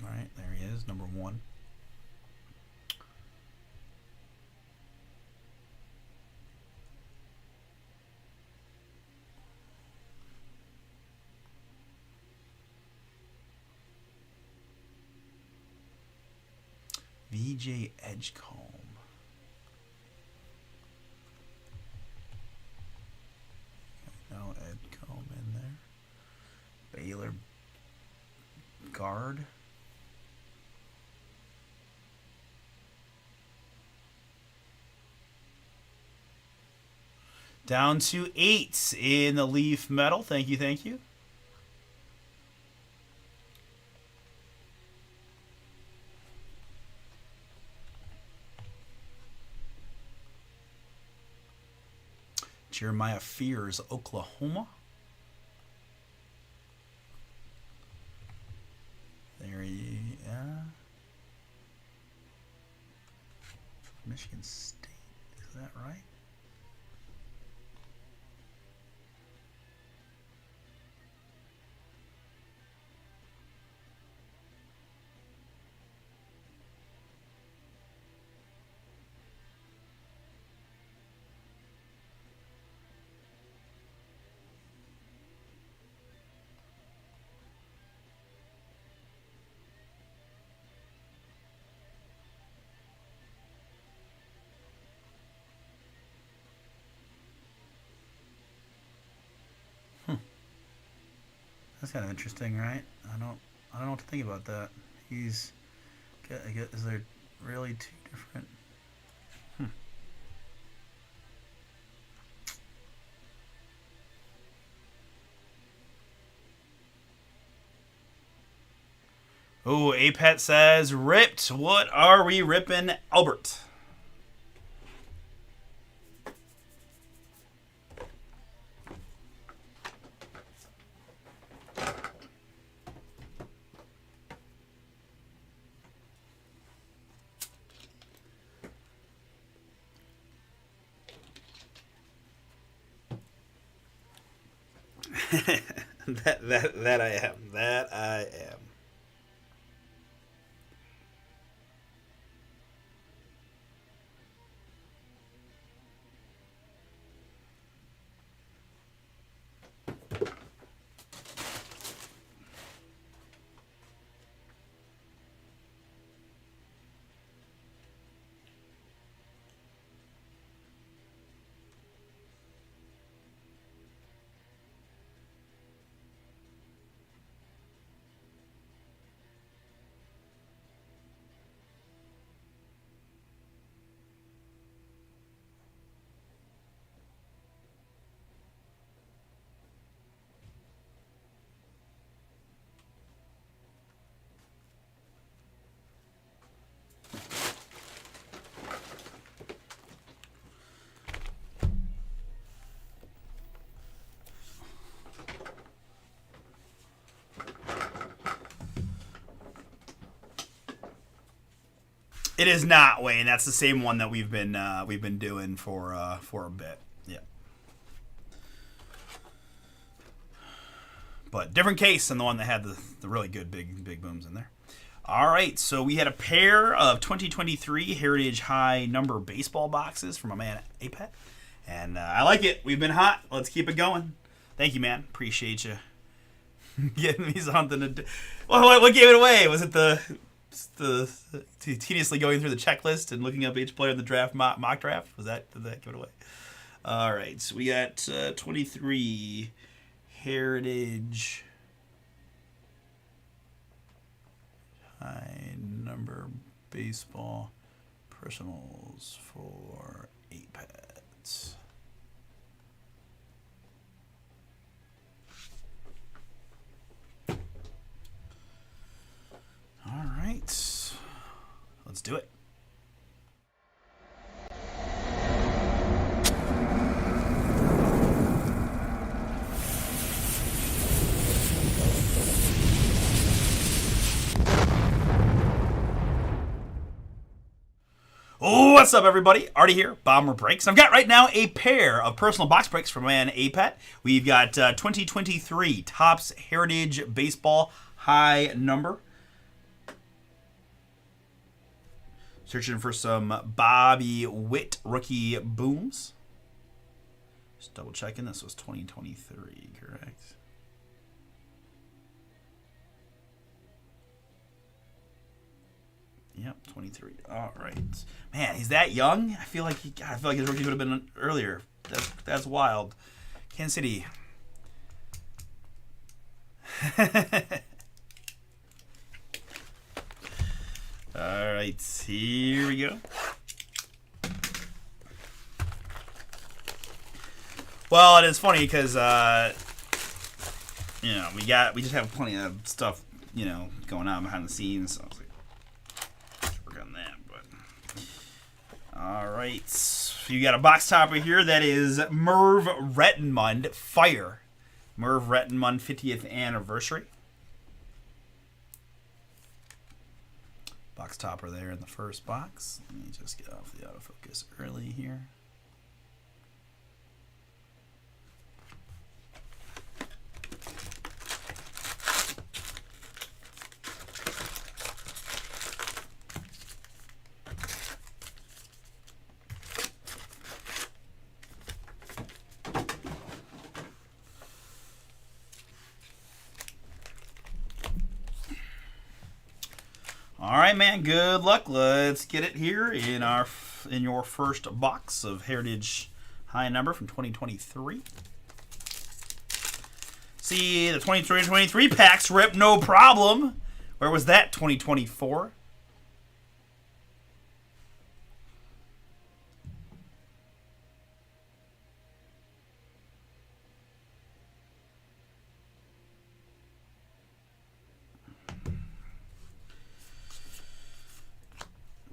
All right, there he is, number 1. VJ Edgecombe. No Edgecombe in there. Baylor guard. Down to 8 in the Leaf Metal. Thank you, thank you. Jeremiah Fears, Oklahoma. There he is. Michigan State. Is that right? That's kind of interesting, right? I don't know what to think about that. Is there really 2 different? Oh, Apet says, ripped. What are we ripping, Albert? that I am. That I am. It is not, Wayne. That's the same one that we've been doing for a bit. Yeah. But different case than the one that had the really good big booms in there. All right, so we had a pair of 2023 Heritage High number baseball boxes from my man Apet. And I like it. We've been hot. Let's keep it going. Thank you, man. Appreciate you getting me something to do. Well, what gave it away? Was it the tediously going through the checklist and looking up each player in the draft mock draft? Did that give it away? All right, so we got 23 Heritage High number baseball personals for 8 pads. All right, let's do it. What's up, everybody? Artie here, BomberBreaks. I've got right now a pair of personal box breaks from my man APAT. We've got 2023 Topps Heritage Baseball high number. Searching for some Bobby Witt rookie booms. Just double checking. This was 2023, correct? Yep, 23. All right, man, he's that young. I feel like his rookie would have been earlier. That's wild. Kansas City. All right, here we go. Well, it is funny because we just have plenty of stuff going on behind the scenes. So I was like, work on that, but all right. You got a box topper here that is Merv Rettenmund Fire. Merv Rettenmund 50th anniversary. Box topper there in the first box. Let me just get off the autofocus early here. All right, man. Good luck. Let's get it here in your first box of Heritage high number from 2023. See, the 2023 packs rip no problem. Where was that 2024?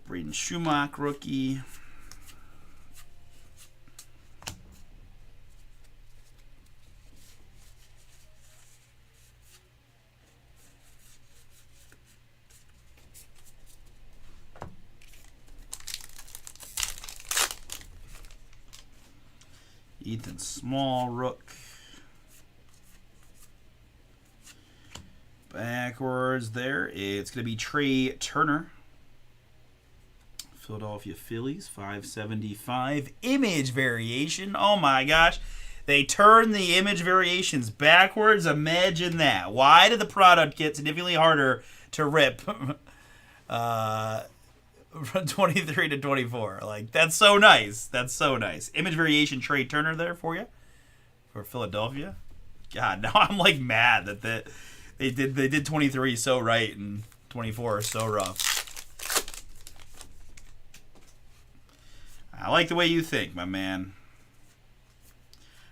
Braden Schumacher rookie. Ethan Small rook. Backwards there, it's going to be Trey Turner. Philadelphia Phillies, 575. Image variation. Oh my gosh. They turn the image variations backwards. Imagine that. Why did the product get significantly harder to rip from 23 to 24? Like, that's so nice. That's so nice. Image variation Trey Turner there for you. For Philadelphia. God, now I'm like mad that they did 23 so right and 24 so rough. I like the way you think, my man.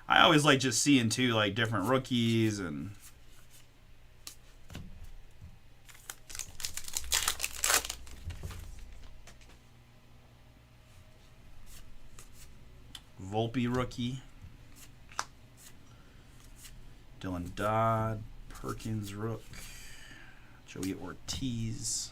I always like just seeing too, like different rookies and Volpe rookie, Dylan Dodd, Perkins rook, Joey Ortiz.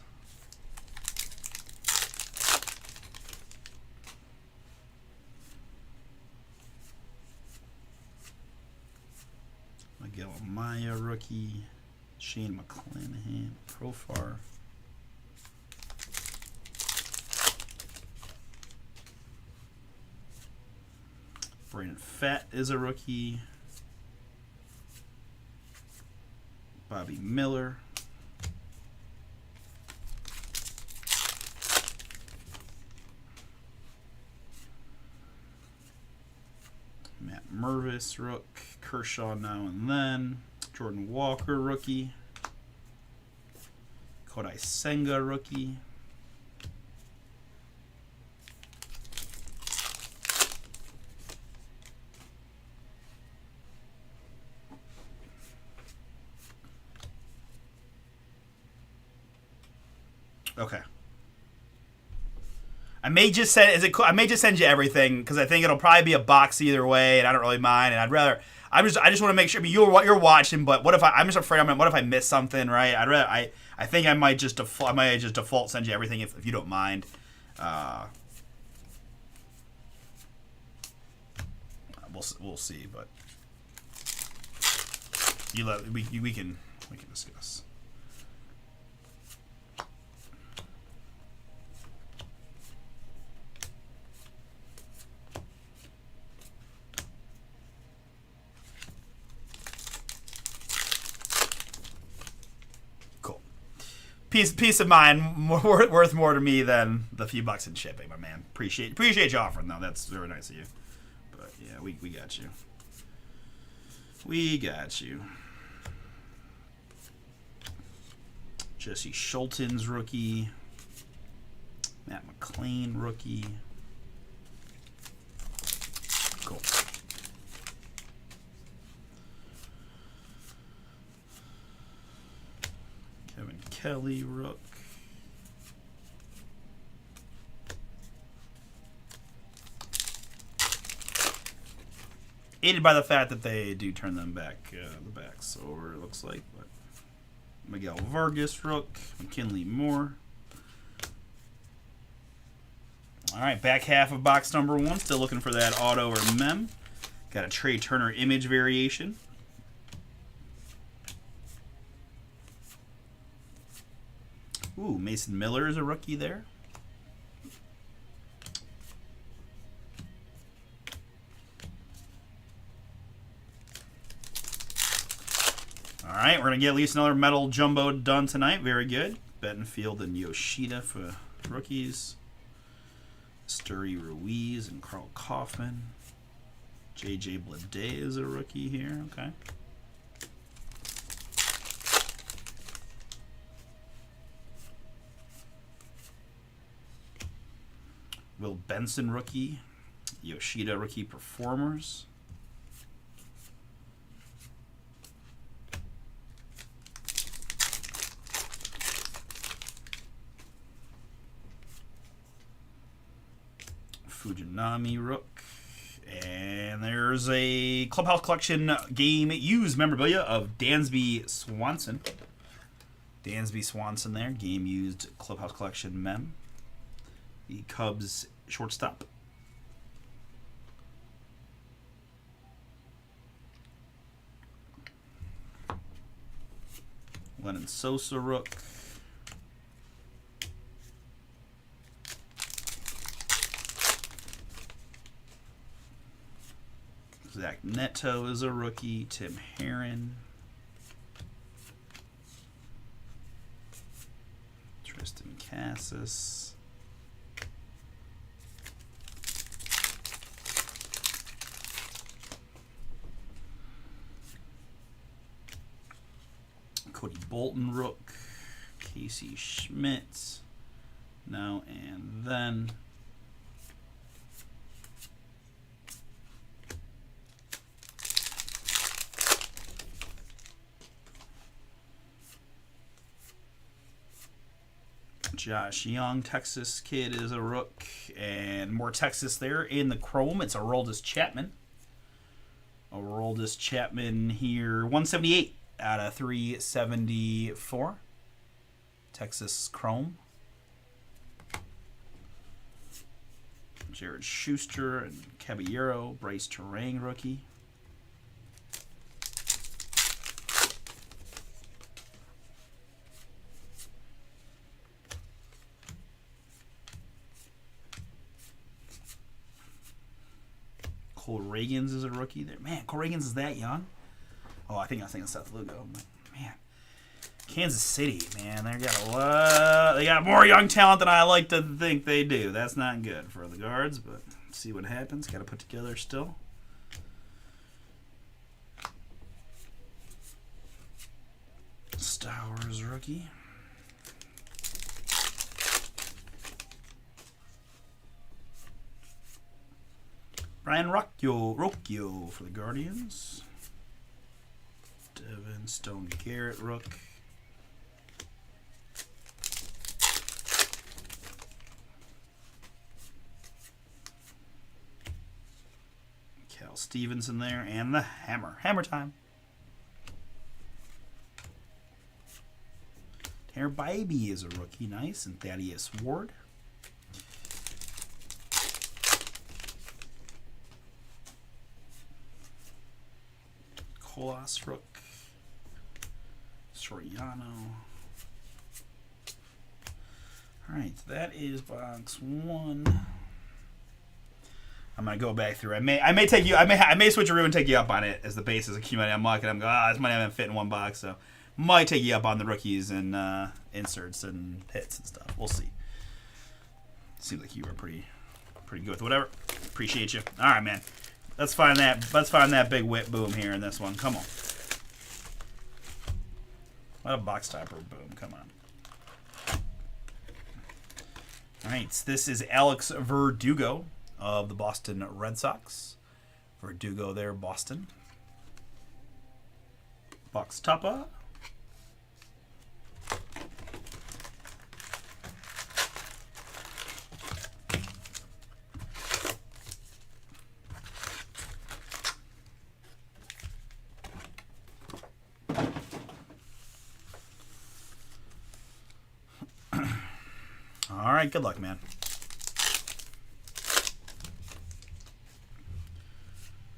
Miguel Amaya rookie, Shane McClanahan, Profar. Brandon Fett is a rookie. Bobby Miller. Matt Mervis rook. Kershaw now and then. Jordan Walker rookie. Kodai Senga rookie. Okay. I may just send you everything because I think it'll probably be a box either way, and I don't really mind. And I just want to make sure. I mean, you're watching, but what if I'm just afraid? What if I miss something? Right? I think I might just default send you everything if you don't mind. we'll see. But we can discuss. Peace of mind worth more to me than the few bucks in shipping, my man. Appreciate you offering though. That's very nice of you. But yeah, we got you. We got you. Jesse Schulten's rookie. Matt McClain rookie. Cool. Kevin Kelly rook. Aided by the fact that they do turn them back, the backs over, it looks like. But Miguel Vargas rook. McKinley Moore. All right, back half of box number 1. Still looking for that auto or mem. Got a Trey Turner image variation. Ooh, Mason Miller is a rookie there. All right, we're going to get at least another metal jumbo done tonight. Very good. Bettenfield and Yoshida for rookies. Sturi Ruiz and Carl Kaufman. J.J. Bleday is a rookie here. Okay. Will Benson rookie. Yoshida rookie performers. Fujinami rook. And there's a Clubhouse Collection game used memorabilia of Dansby Swanson. Dansby Swanson there. Game used Clubhouse Collection mem. The Cubs shortstop. Lennon Sosa rook. Zach Neto is a rookie. Tim Herron. Tristan Cassis. Cody Bolton rook. Casey Schmidt. Now and then. Josh Young, Texas kid, is a rook. And more Texas there in the chrome. It's Aroldis Chapman. Aroldis Chapman here. 178 out of 374. Texas chrome. Jared Schuster and Caballero. Bryce Terang rookie. Cole Reagans is a rookie there. Man, Cole Reagans is that young? Oh, I think I was thinking Seth Lugo. Man, Kansas City, man, they got more young talent than I like to think they do. That's not good for the Guards, but see what happens. Got to put together still. Stowers rookie. Brian Rocchio for the Guardians. Devin Stone Garrett rook. Cal Stevenson there, and the hammer. Hammer time. Tanner Bybee is a rookie. Nice. And Thaddeus Ward. Colas Rook. Soriano. Alright, that is box 1. I'm gonna go back through. I may take you. I may switch a room and take you up on it as the base is accumulating. I'm looking. I'm going. This might not fit in one box, so might take you up on the rookies and inserts and hits and stuff. We'll see. Seems like you were pretty good with whatever. Appreciate you. All right, man. Let's find that big whip boom here in this one. Come on. What a box topper boom. Come on. All right. This is Alex Verdugo of the Boston Red Sox. Verdugo there, Boston. Box topper. All right, good luck, man.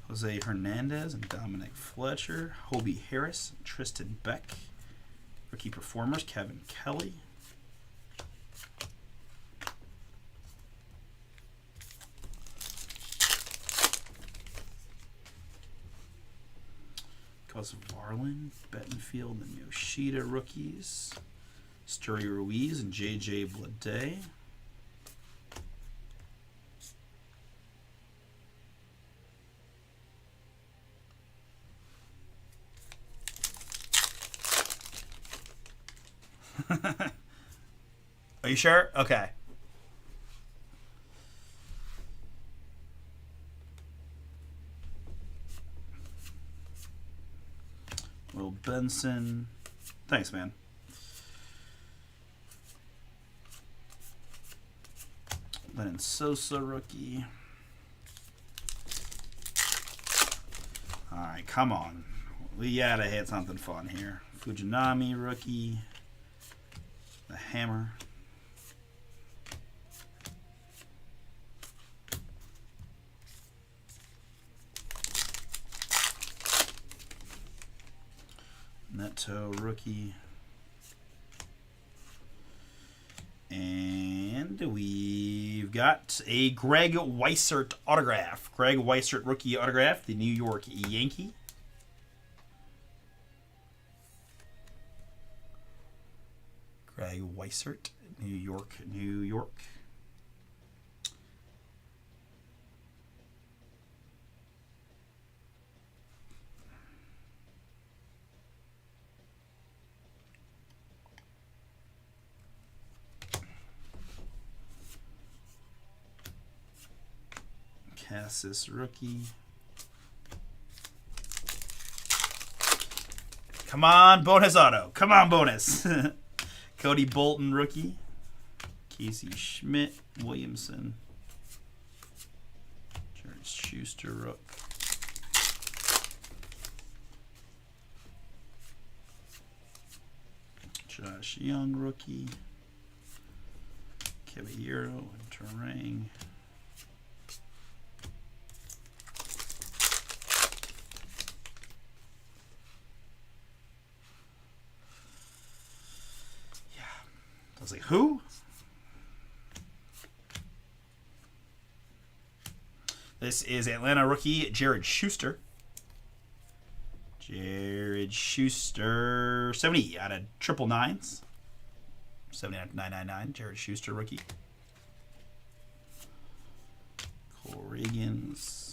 Jose Hernandez and Dominic Fletcher. Hobie Harris, Tristan Beck. Rookie performers, Kevin Kelly. Gus Varlin, Bettenfield, and Yoshida rookies. Sturry Ruiz and J.J. Bleday. Are you sure? Okay. Will Benson. Thanks, man. Lennon Sosa rookie. All right, come on. We gotta hit something fun here. Fujinami rookie. The Hammer. Neto rookie. And we've got a Greg Weissert autograph. Greg Weissert rookie autograph, the New York Yankee. Greg Weissert, New York, New York. Cassis rookie. Come on, bonus auto. Come on, bonus. Cody Bolton rookie. Casey Schmidt, Williamson. Jared Schuster rook. Josh Young rookie. Caballero and Terang. I was like, who? This is Atlanta rookie Jared Schuster. Jared Schuster, 70 out of 999s. 79.999. Jared Schuster rookie. Cole Reagans.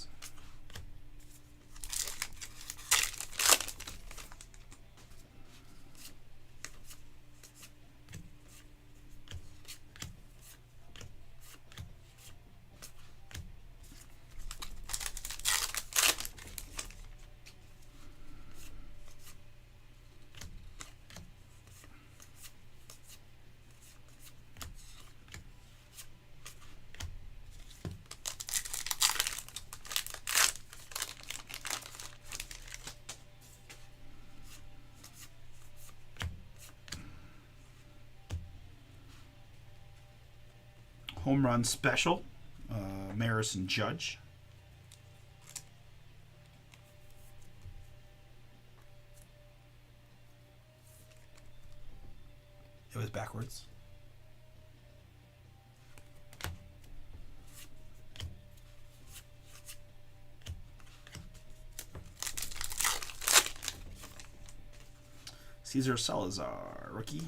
Home run special, Maris and Judge. It was backwards. Cesar Salazar, rookie.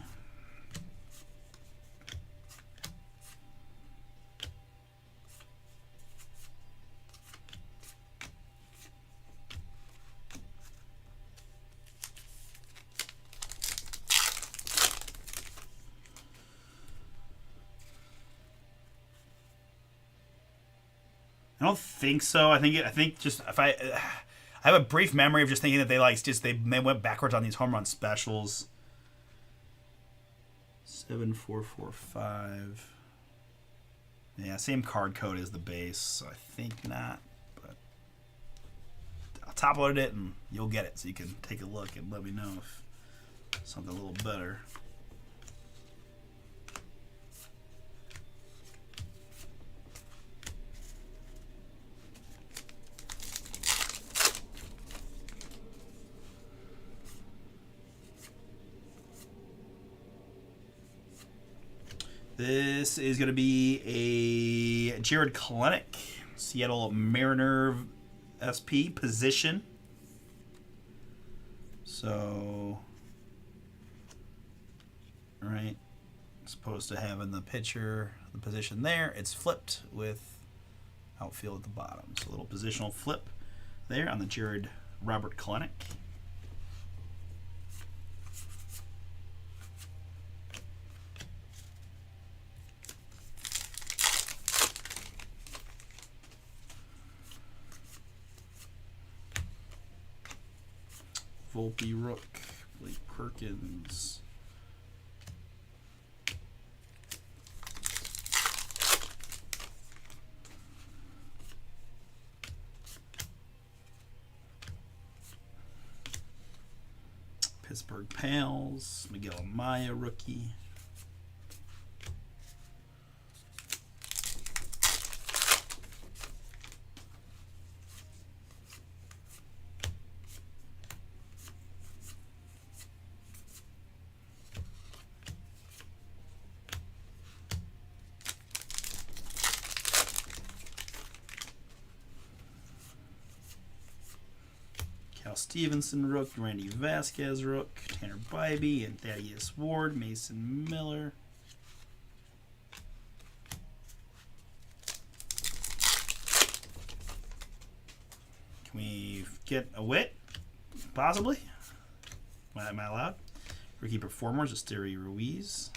I don't think so. I think just if I have a brief memory of just thinking that they went backwards on these home run specials. 7445. Yeah, same card code as the base, so I think not. But I'll top load it and you'll get it, so you can take a look and let me know if something a little better. This is going to be a Jared Kelenic, Seattle Mariner SP position. So, right, as opposed to having the pitcher, the position there, it's flipped with outfield at the bottom. So a little positional flip there on the Jared Robert Kelenic. Volpe Rook, Blake Perkins. Pittsburgh Pals, Miguel Amaya rookie. Cal Stevenson rook, Randy Vasquez rook, Tanner Bybee and Thaddeus Ward, Mason Miller. Can we get a wit? Possibly. Am I allowed? Rookie performers, Asteri Ruiz.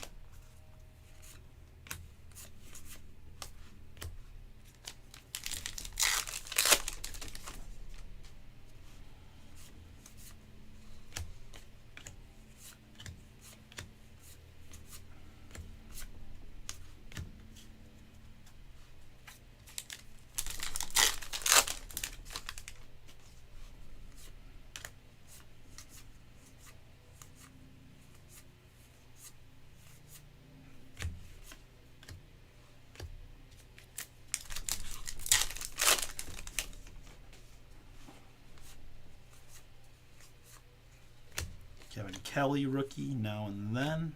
Kevin Kelly rookie, Now and Then.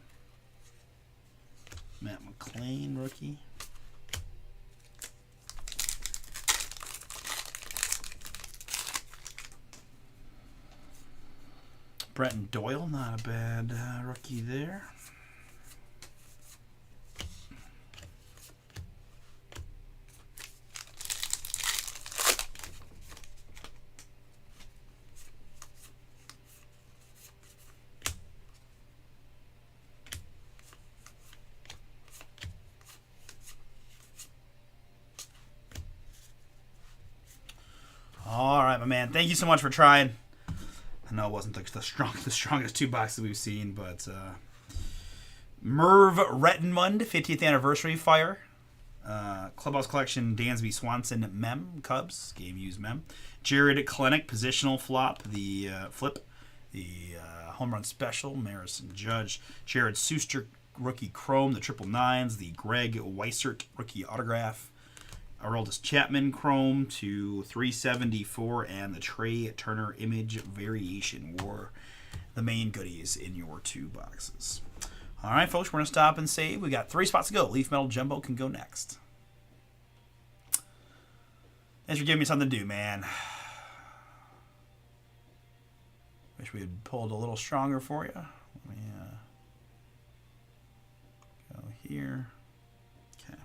Matt McLean rookie. Brenton Doyle, not a bad rookie there. All right, my man. Thank you so much for trying. I know it wasn't the strongest two boxes we've seen, but Merv Rettenmund, 50th anniversary fire. Clubhouse Collection, Dansby Swanson Mem, Cubs, game used Mem. Jared Kelenic, positional flop, the flip, the home run special, Marison Judge. Jared Suster, rookie chrome, the 999s, the Greg Weissert, rookie autograph. Aroldis Chapman chrome to 374, and the Trey Turner image variation were the main goodies in your two boxes. All right, folks, we're going to stop and save. We got 3 spots to go. Leaf Metal Jumbo can go next. Thanks for giving me something to do, man. Wish we had pulled a little stronger for you. Let me go here. Okay.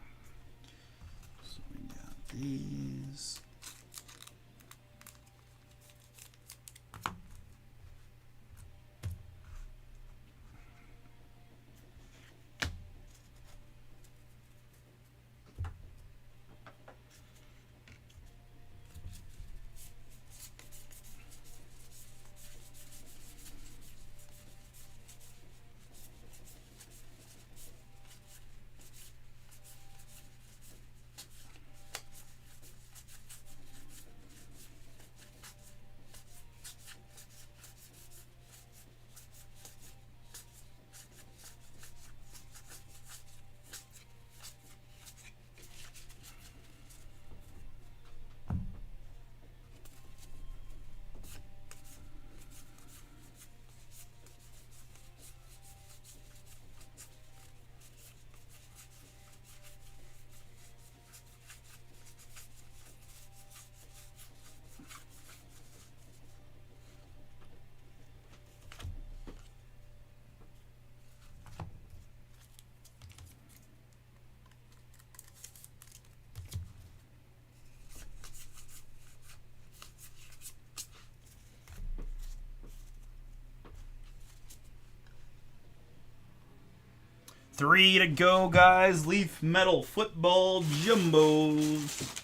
So we got these. Three to go, guys. Leaf Metal Football Jumbos.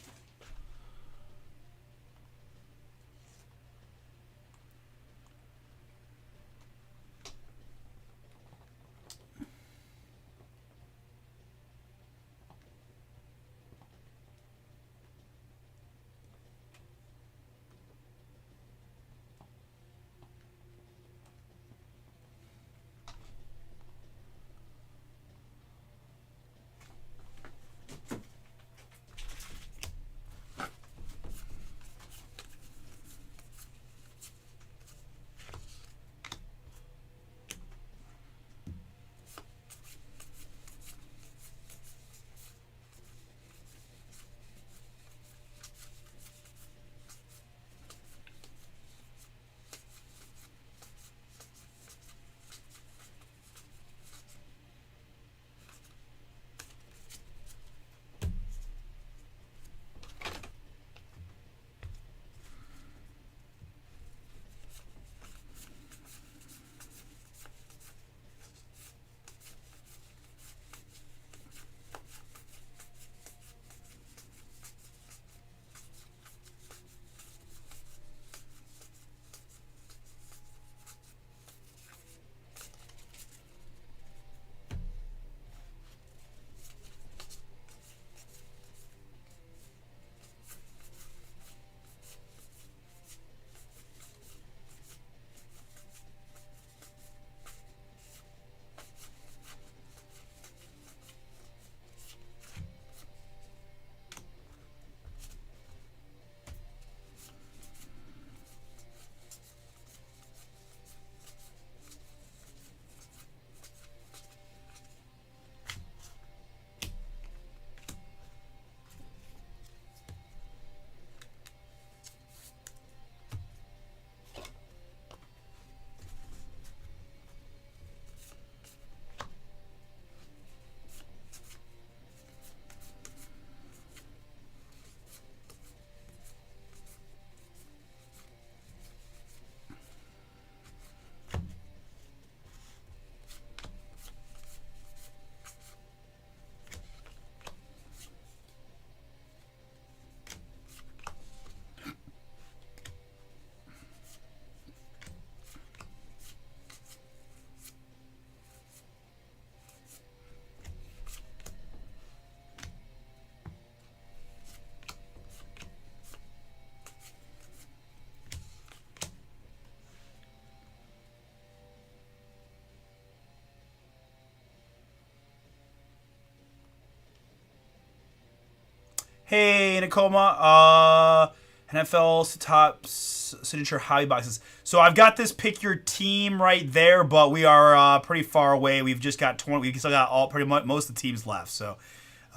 Hey, Nakoma. NFL's top signature hobby boxes. So I've got this pick your team right there, but we are pretty far away. We've just got 20. We've still got all pretty much most of the teams left. So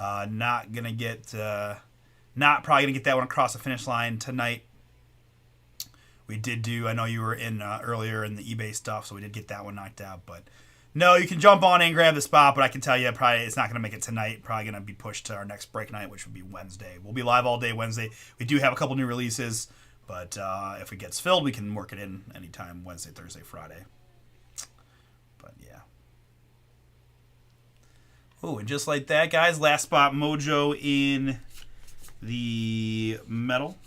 not gonna get, not probably gonna get that one across the finish line tonight. We did do. I know you were in earlier in the eBay stuff, so we did get that one knocked out. But no, you can jump on and grab the spot, but I can tell you probably it's not going to make it tonight. Probably going to be pushed to our next break night, which would be Wednesday. We'll be live all day Wednesday. We do have a couple new releases, but if it gets filled, we can work it in anytime Wednesday, Thursday, Friday. But yeah. Oh, and just like that, guys, last spot mojo in the metal.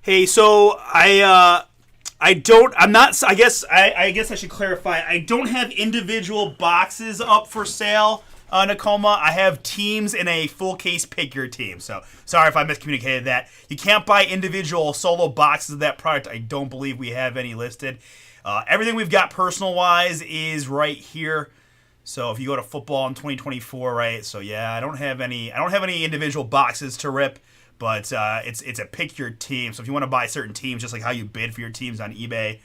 Hey, so I guess I should clarify. I don't have individual boxes up for sale, Nakoma. I have teams in a full case pick your team. So sorry if I miscommunicated that. You can't buy individual solo boxes of that product. I don't believe we have any listed. Everything we've got personal wise is right here. So if you go to football in 2024, right? So yeah, I don't have any individual boxes to rip. But it's a pick your team. So if you want to buy certain teams, just like how you bid for your teams on eBay,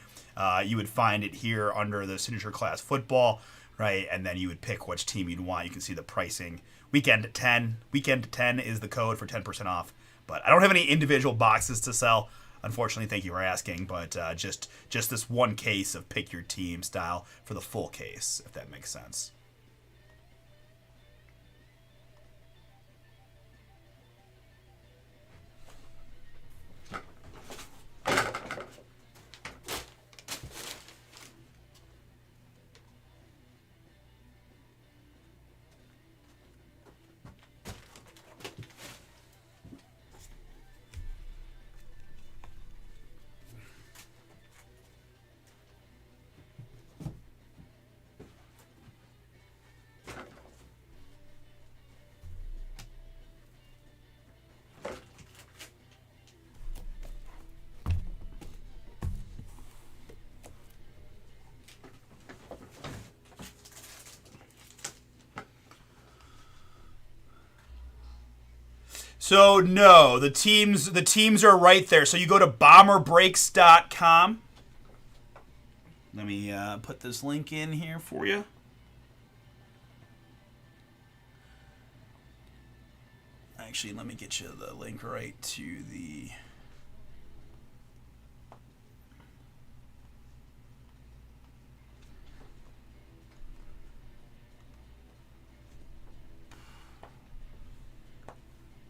you would find it here under the signature class football, right? And then you would pick which team you'd want. You can see the pricing. Weekend at 10. Weekend 10 is the code for 10% off. But I don't have any individual boxes to sell. Unfortunately, thank you for asking. But just this one case of pick your team style for the full case, if that makes sense. So no, the teams are right there. So you go to BomberBreaks.com. Let me put this link in here for you. Actually, let me get you the link right to the...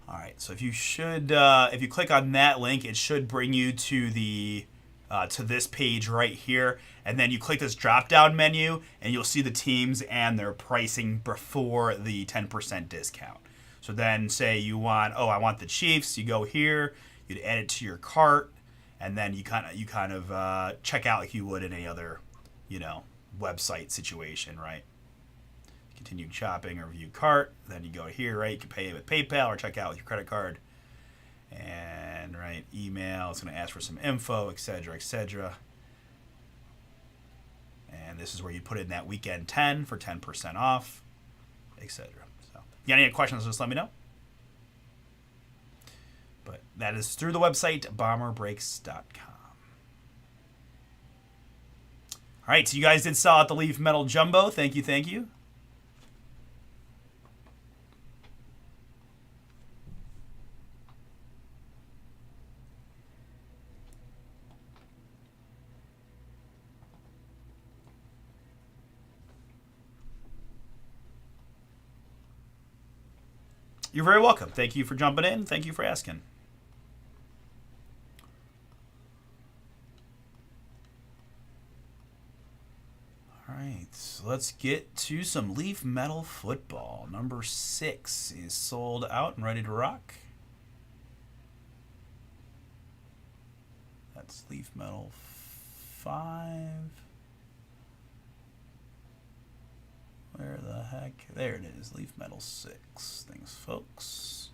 All right, so if you click on that link, it should bring you to the to this page right here, and then you click this drop-down menu, and you'll see the teams and their pricing before the 10% discount. So then, say you want, I want the Chiefs. You go here, you'd add it to your cart, and then you kind of check out like you would in any other, website situation, right? Continue shopping or view cart. Then you go here, right? You can pay with PayPal or check out with your credit card. And right, email. It's going to ask for some info, etc., etc. And this is where you put in that weekend 10 for 10% off, etc. So got any questions, just let me know. But that is through the website, BomberBreaks.com. All right, so you guys did sell out the Leaf Metal Jumbo. Thank you, thank you. You're very welcome. Thank you for jumping in. Thank you for asking. All right, so let's get to some Leaf Metal football. Number 6 is sold out and ready to rock. That's Leaf Metal 5. Where the heck? There it is. Leaf Metal 6. Thanks, folks.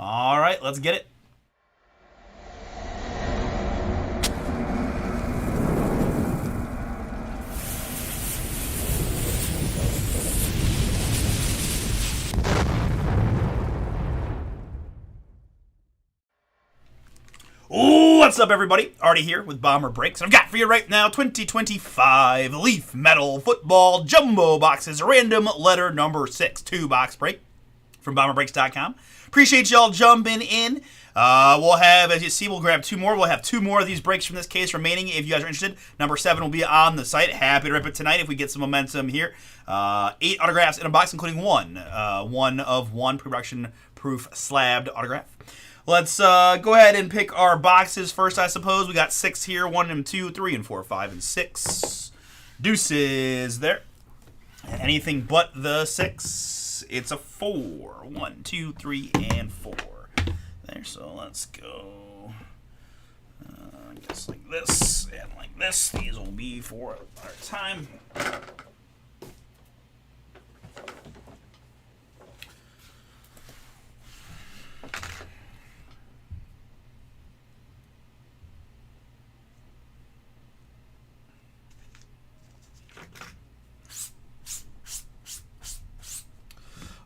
All right, let's get it. What's up, everybody? Artie here with Bomber Breaks. I've got for you right now 2025 Leaf Metal Football Jumbo Boxes, random letter number 6, 2-box break from BomberBreaks.com. Appreciate y'all jumping in. We'll have, as you see, we'll grab 2 more. We'll have 2 more of these breaks from this case remaining. If you guys are interested, number 7 will be on the site. Happy to rip it tonight if we get some momentum here. 8 autographs in a box, including 1 of 1 production proof slabbed autograph. Let's go ahead and pick our boxes first, I suppose. We got 6 here. 1 and 2, 3 and 4, 5 and 6. Deuces there. Anything but the 6. It's a 4. 1, 2, 3, and 4. There, so let's go. I guess like this and like this. These will be for our time.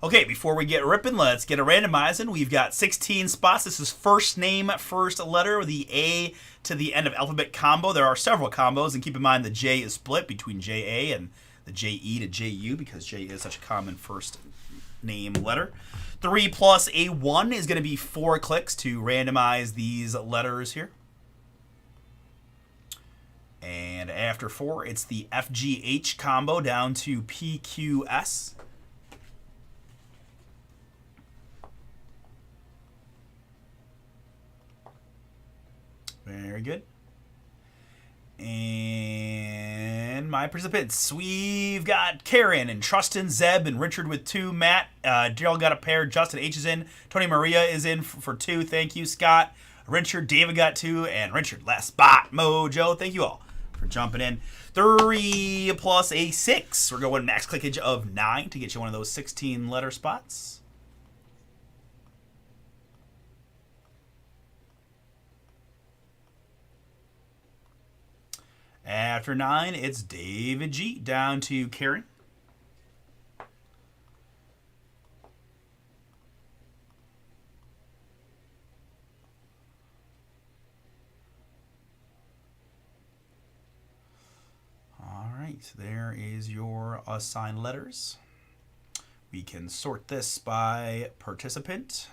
Okay, before we get ripping, let's get a randomizing. We've got 16 spots. This is first name, first letter, the A to the end of alphabet combo. There are several combos, and keep in mind the J is split between JA and the JE to JU because J is such a common first name letter. 3 plus a 1 is going to be 4 clicks to randomize these letters here. And after 4, it's the FGH combo down to PQS. Very good. And my participants, we've got Karen and Trustin, Zeb, and Richard with 2. Matt, Daryl got a pair. Justin H is in. Tony Maria is in for 2. Thank you, Scott. Richard, David got 2, and Richard, last spot. Mojo, thank you all for jumping in. 3 plus a 6. We're going max clickage of 9 to get you one of those 16 letter spots. After 9, it's David G. down to Karen. All right, there is your assigned letters. We can sort this by participant.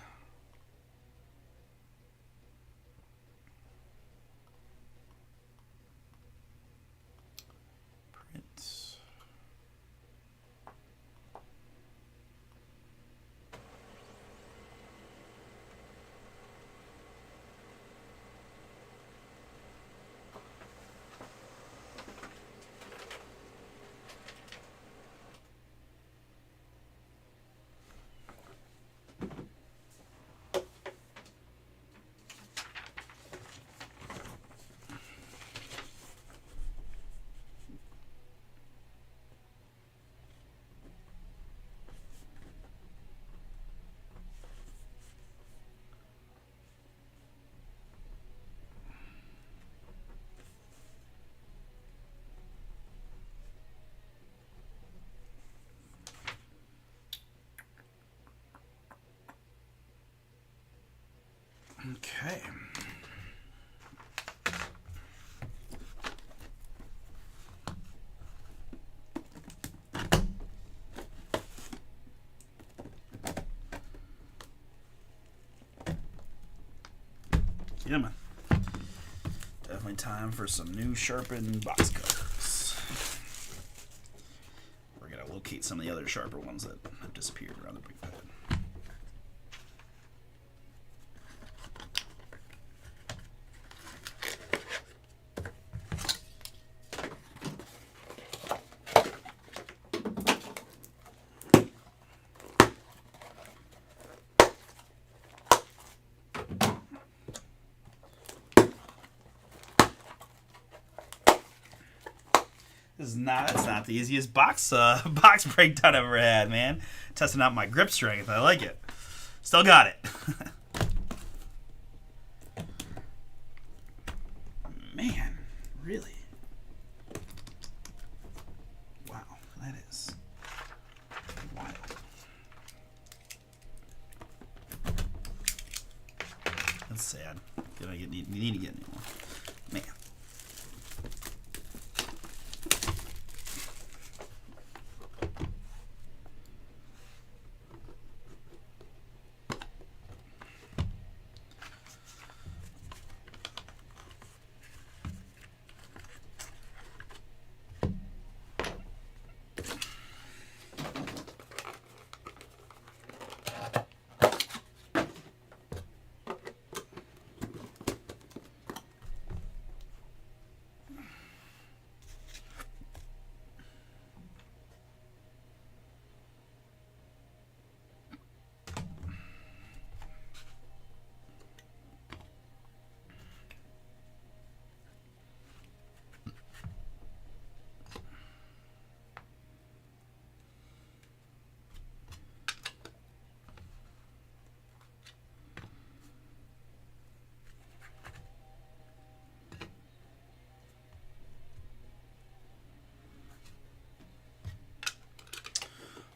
Okay. Yeah, man. Definitely time for some new sharpened box cutters. We're going to locate some of the other sharper ones that have disappeared around the break pad. It's not the easiest box breakdown I've ever had, man. Testing out my grip strength. I like it. Still got it. Man, really? Wow, that is wild. That's sad. You need to get any more. Man.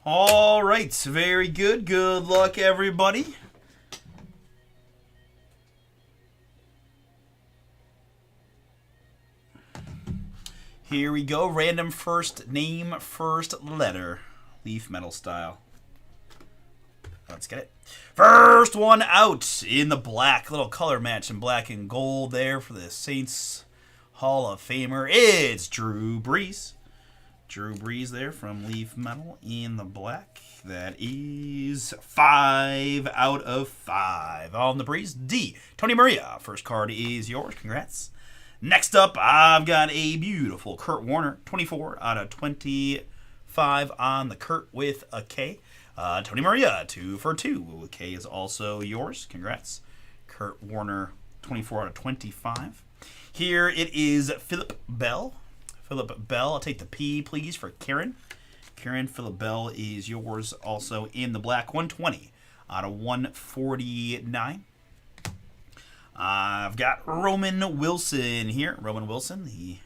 All right, very good. Good luck, everybody. Here we go. Random first name, first letter. Leaf metal style. Let's get it. First one out in the black. Little color match in black and gold there for the Saints Hall of Famer. It's Drew Brees. Drew Brees there from Leaf Metal in the black. That is 5 out of 5 on the Brees. D. Tony Maria. First card is yours. Congrats. Next up, I've got a beautiful Kurt Warner. 24 out of 25 on the Kurt with a K. Tony Maria, 2 for 2. K is also yours. Congrats. Kurt Warner, 24 out of 25. Here it is Philip Bell. Philip Bell, I'll take the P, please, for Karen. Karen, Philip Bell is yours also in the black. 120 out of 149. I've got Roman Wilson here. Roman Wilson, the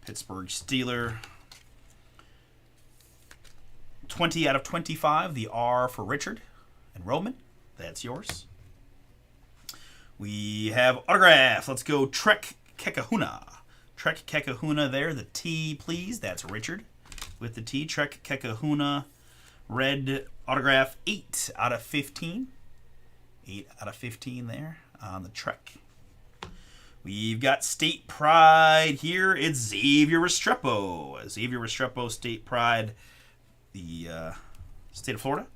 Pittsburgh Steeler. 20 out of 25. The R for Richard and Roman. That's yours. We have autographs. Let's go Trek Kekahuna. Trek Kekahuna there. The T, please. That's Richard with the T. Trek Kekahuna. Red autograph. 8 out of 15. 8 out of 15 there on the Trek. We've got State Pride here. It's Xavier Restrepo. Xavier Restrepo, State Pride. The state of Florida.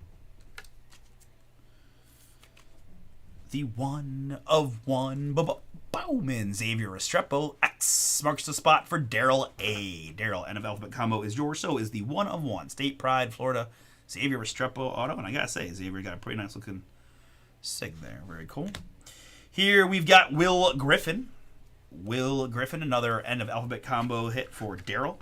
The one of one Bowman Xavier Restrepo. X marks the spot for Daryl A. Daryl, N of alphabet combo is yours. So is the one of one State Pride Florida Xavier Restrepo auto. And I gotta say, Xavier got a pretty nice looking sig there. Very cool. Here we've got Will Griffin. Will Griffin, another N of alphabet combo hit for Daryl.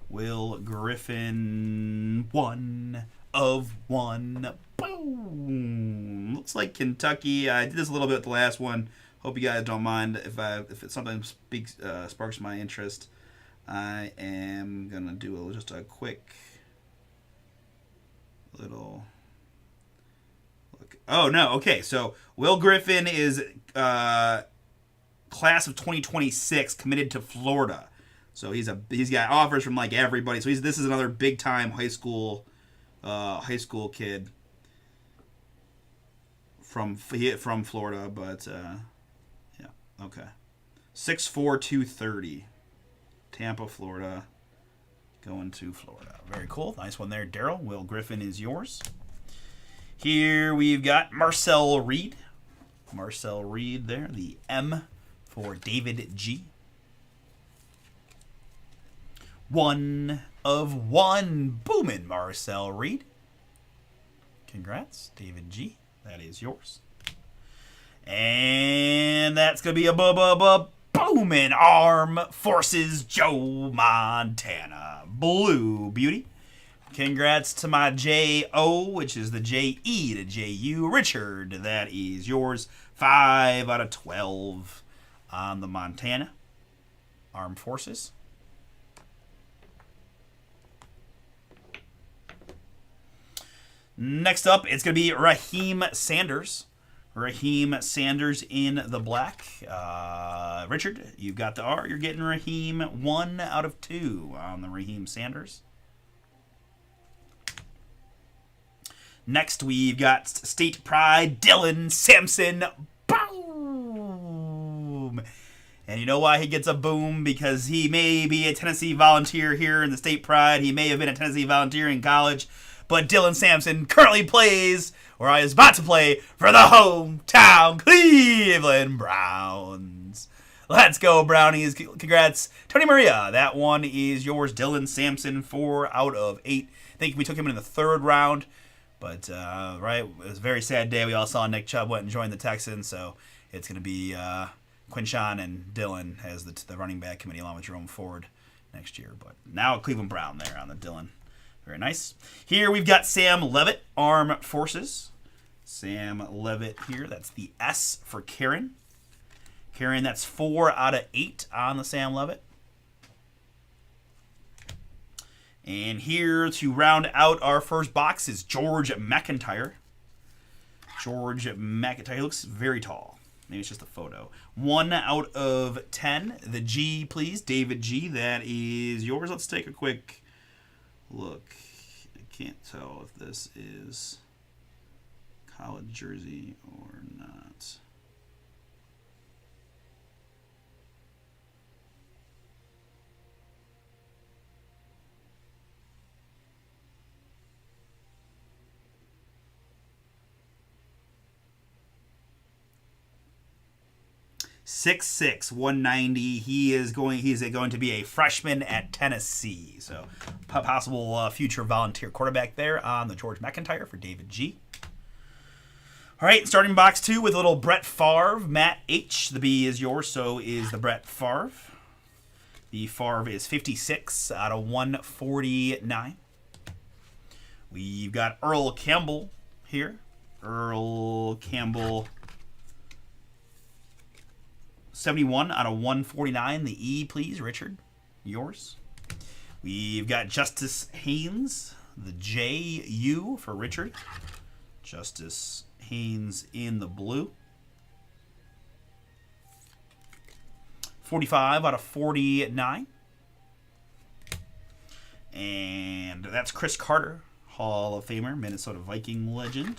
Will Griffin, 1 of 1. Boom! Looks like Kentucky. I did this a little bit with the last one. Hope you guys don't mind if it something sparks my interest. I am gonna do just a quick little look Oh, no. Okay, so Will Griffin is class of 2026, committed to Florida. So he's got offers from like everybody. So this is another big time high school kid from Florida, but yeah, okay. 6'4", 230. Tampa, Florida. Going to Florida. Very cool. Nice one there, Daryl. Will Griffin is yours. Here we've got Marcel Reed. Marcel Reed there. The M for David G. 1 of 1. Boomin' Marcel Reed. Congrats, David G. That is yours. And that's going to be a Bowman Arm Forces Joe Montana. Blue Beauty. Congrats to my J-O, which is the J-E to J-U. Richard, that is yours. 5 out of 12 on the Montana Armed Forces. Next up, it's going to be Raheem Sanders. Raheem Sanders in the black. Richard, you've got the R. You're getting Raheem 1 out of 2 on the Raheem Sanders. Next, we've got State Pride, Dylan Sampson. Boom! And you know why he gets a boom? Because he may be a Tennessee Volunteer here in the State Pride. He may have been a Tennessee Volunteer in college. But Dylan Sampson currently plays, or is about to play, for the hometown Cleveland Browns. Let's go, Brownies. Congrats. Tony Maria, that one is yours. Dylan Sampson, 4 out of 8. I think we took him in the 3rd round. But, right, it was a very sad day. We all saw Nick Chubb went and joined the Texans. So it's going to be Quinshawn and Dylan as the running back committee along with Jerome Ford next year. But now a Cleveland Brown there on the Dylan. Very nice. Here we've got Sam Levitt, Arm Forces. Sam Levitt here. That's the S for Karen. Karen, that's 4 out of 8 on the Sam Levitt. And here to round out our first box is George McIntyre. George McIntyre. He looks very tall. Maybe it's just a photo. 1 out of 10. The G, please. David G. That is yours. Let's take a quick look. I can't tell if this is college jersey or not. .66", 190. He's going to be a freshman at Tennessee. So possible future volunteer quarterback there on the George McIntyre for David G. All right, starting box 2 with a little Brett Favre. Matt H. The B is yours, so is the Brett Favre. The Favre is 56 out of 149. We've got Earl Campbell here. Earl Campbell, 71 out of 149. The E, please, Richard. Yours. We've got Justice Haynes. The J-U for Richard. Justice Haynes in the blue. 45 out of 49. And that's Chris Carter, Hall of Famer, Minnesota Viking legend.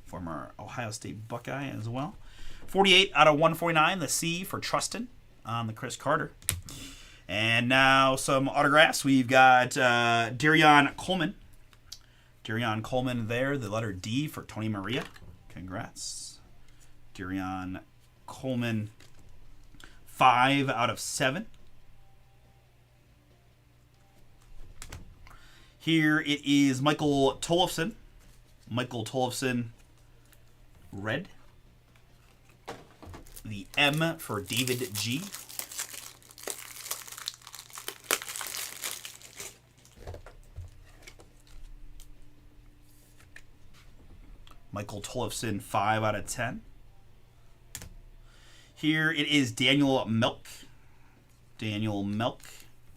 Former Ohio State Buckeye as well. 48 out of 149, the C for Trustin on the Chris Carter. And now some autographs. We've got Darion Coleman. Darion Coleman there, the letter D for Tony Maria. Congrats. Darion Coleman, 5 out of 7. Here it is Michael Tollefson. Michael Tollefson, red. The M for David G. Michael Tollefson, 5 out of 10. Here it is Daniel Melk. Daniel Melk,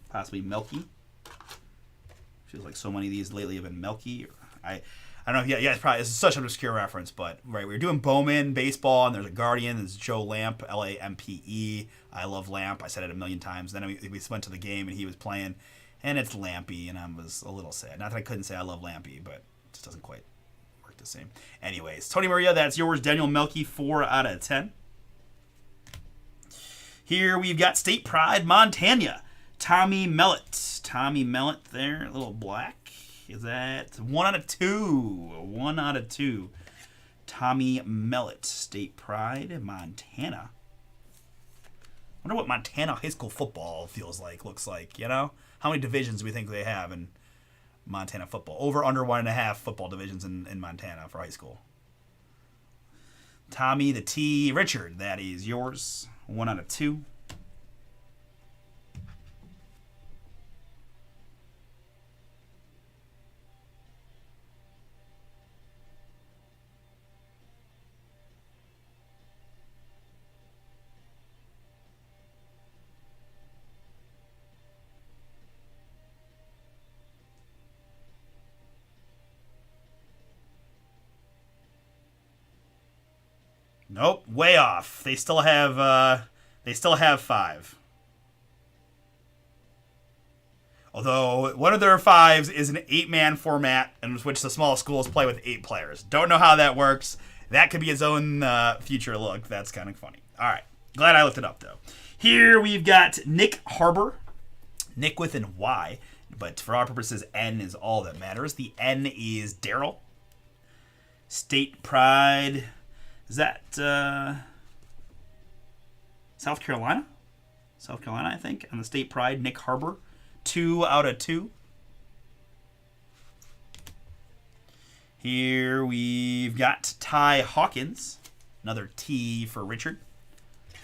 possibly Melky. Feels like so many of these lately have been Melky. I don't know. Yeah, it's probably it's such an obscure reference, but right, we were doing Bowman baseball, and there's a Guardian. There's Joe Lampe, Lampe. I love Lamp. I said it a million times. Then we went to the game, and he was playing, and it's Lampy, and I was a little sad. Not that I couldn't say I love Lampy, but it just doesn't quite work the same. Anyways, Tony Maria, that's yours. Daniel Melky, 4 out of 10. Here we've got State Pride, Montana. Tommy Mellett. Tommy Mellett there, a little black. Is that 1 out of 2? 1 out of 2. Tommy Mellett, State Pride, Montana. I wonder what Montana high school football looks like, you know? How many divisions do we think they have in Montana football? Over, under 1.5 football divisions in Montana for high school. Tommy the T. Richard, that is yours. 1 out of 2. Nope, way off. They still have 5. Although one of their 5s is an 8-man format in which the small schools play with 8 players. Don't know how that works. That could be its own future look. That's kind of funny. All right, glad I looked it up though. Here we've got Nick Harbor, Nick with an Y, but for our purposes, N is all that matters. The N is Daryl. State Pride. Is that South Carolina? South Carolina, I think. On the State Pride, Nick Harbor. 2 out of 2. Here we've got Ty Hawkins. Another T for Richard.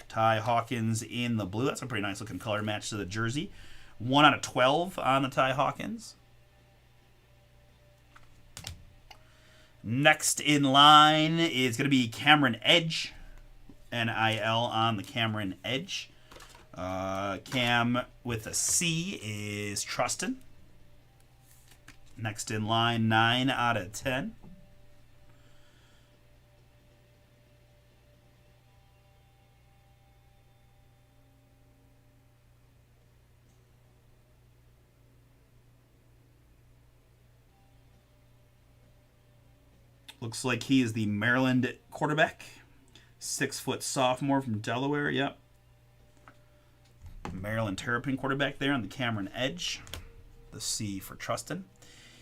Ty Hawkins in the blue. That's a pretty nice looking color match to the jersey. 1 out of 12 on the Ty Hawkins. Next in line is going to be Cameron Edge. NIL on the Cameron Edge. Cam with a C is Trustin. Next in line, 9 out of 10. Looks like he is the Maryland quarterback. 6-foot sophomore from Delaware, yep. Maryland Terrapin quarterback there on the Cameron Edge. The C for Trustin.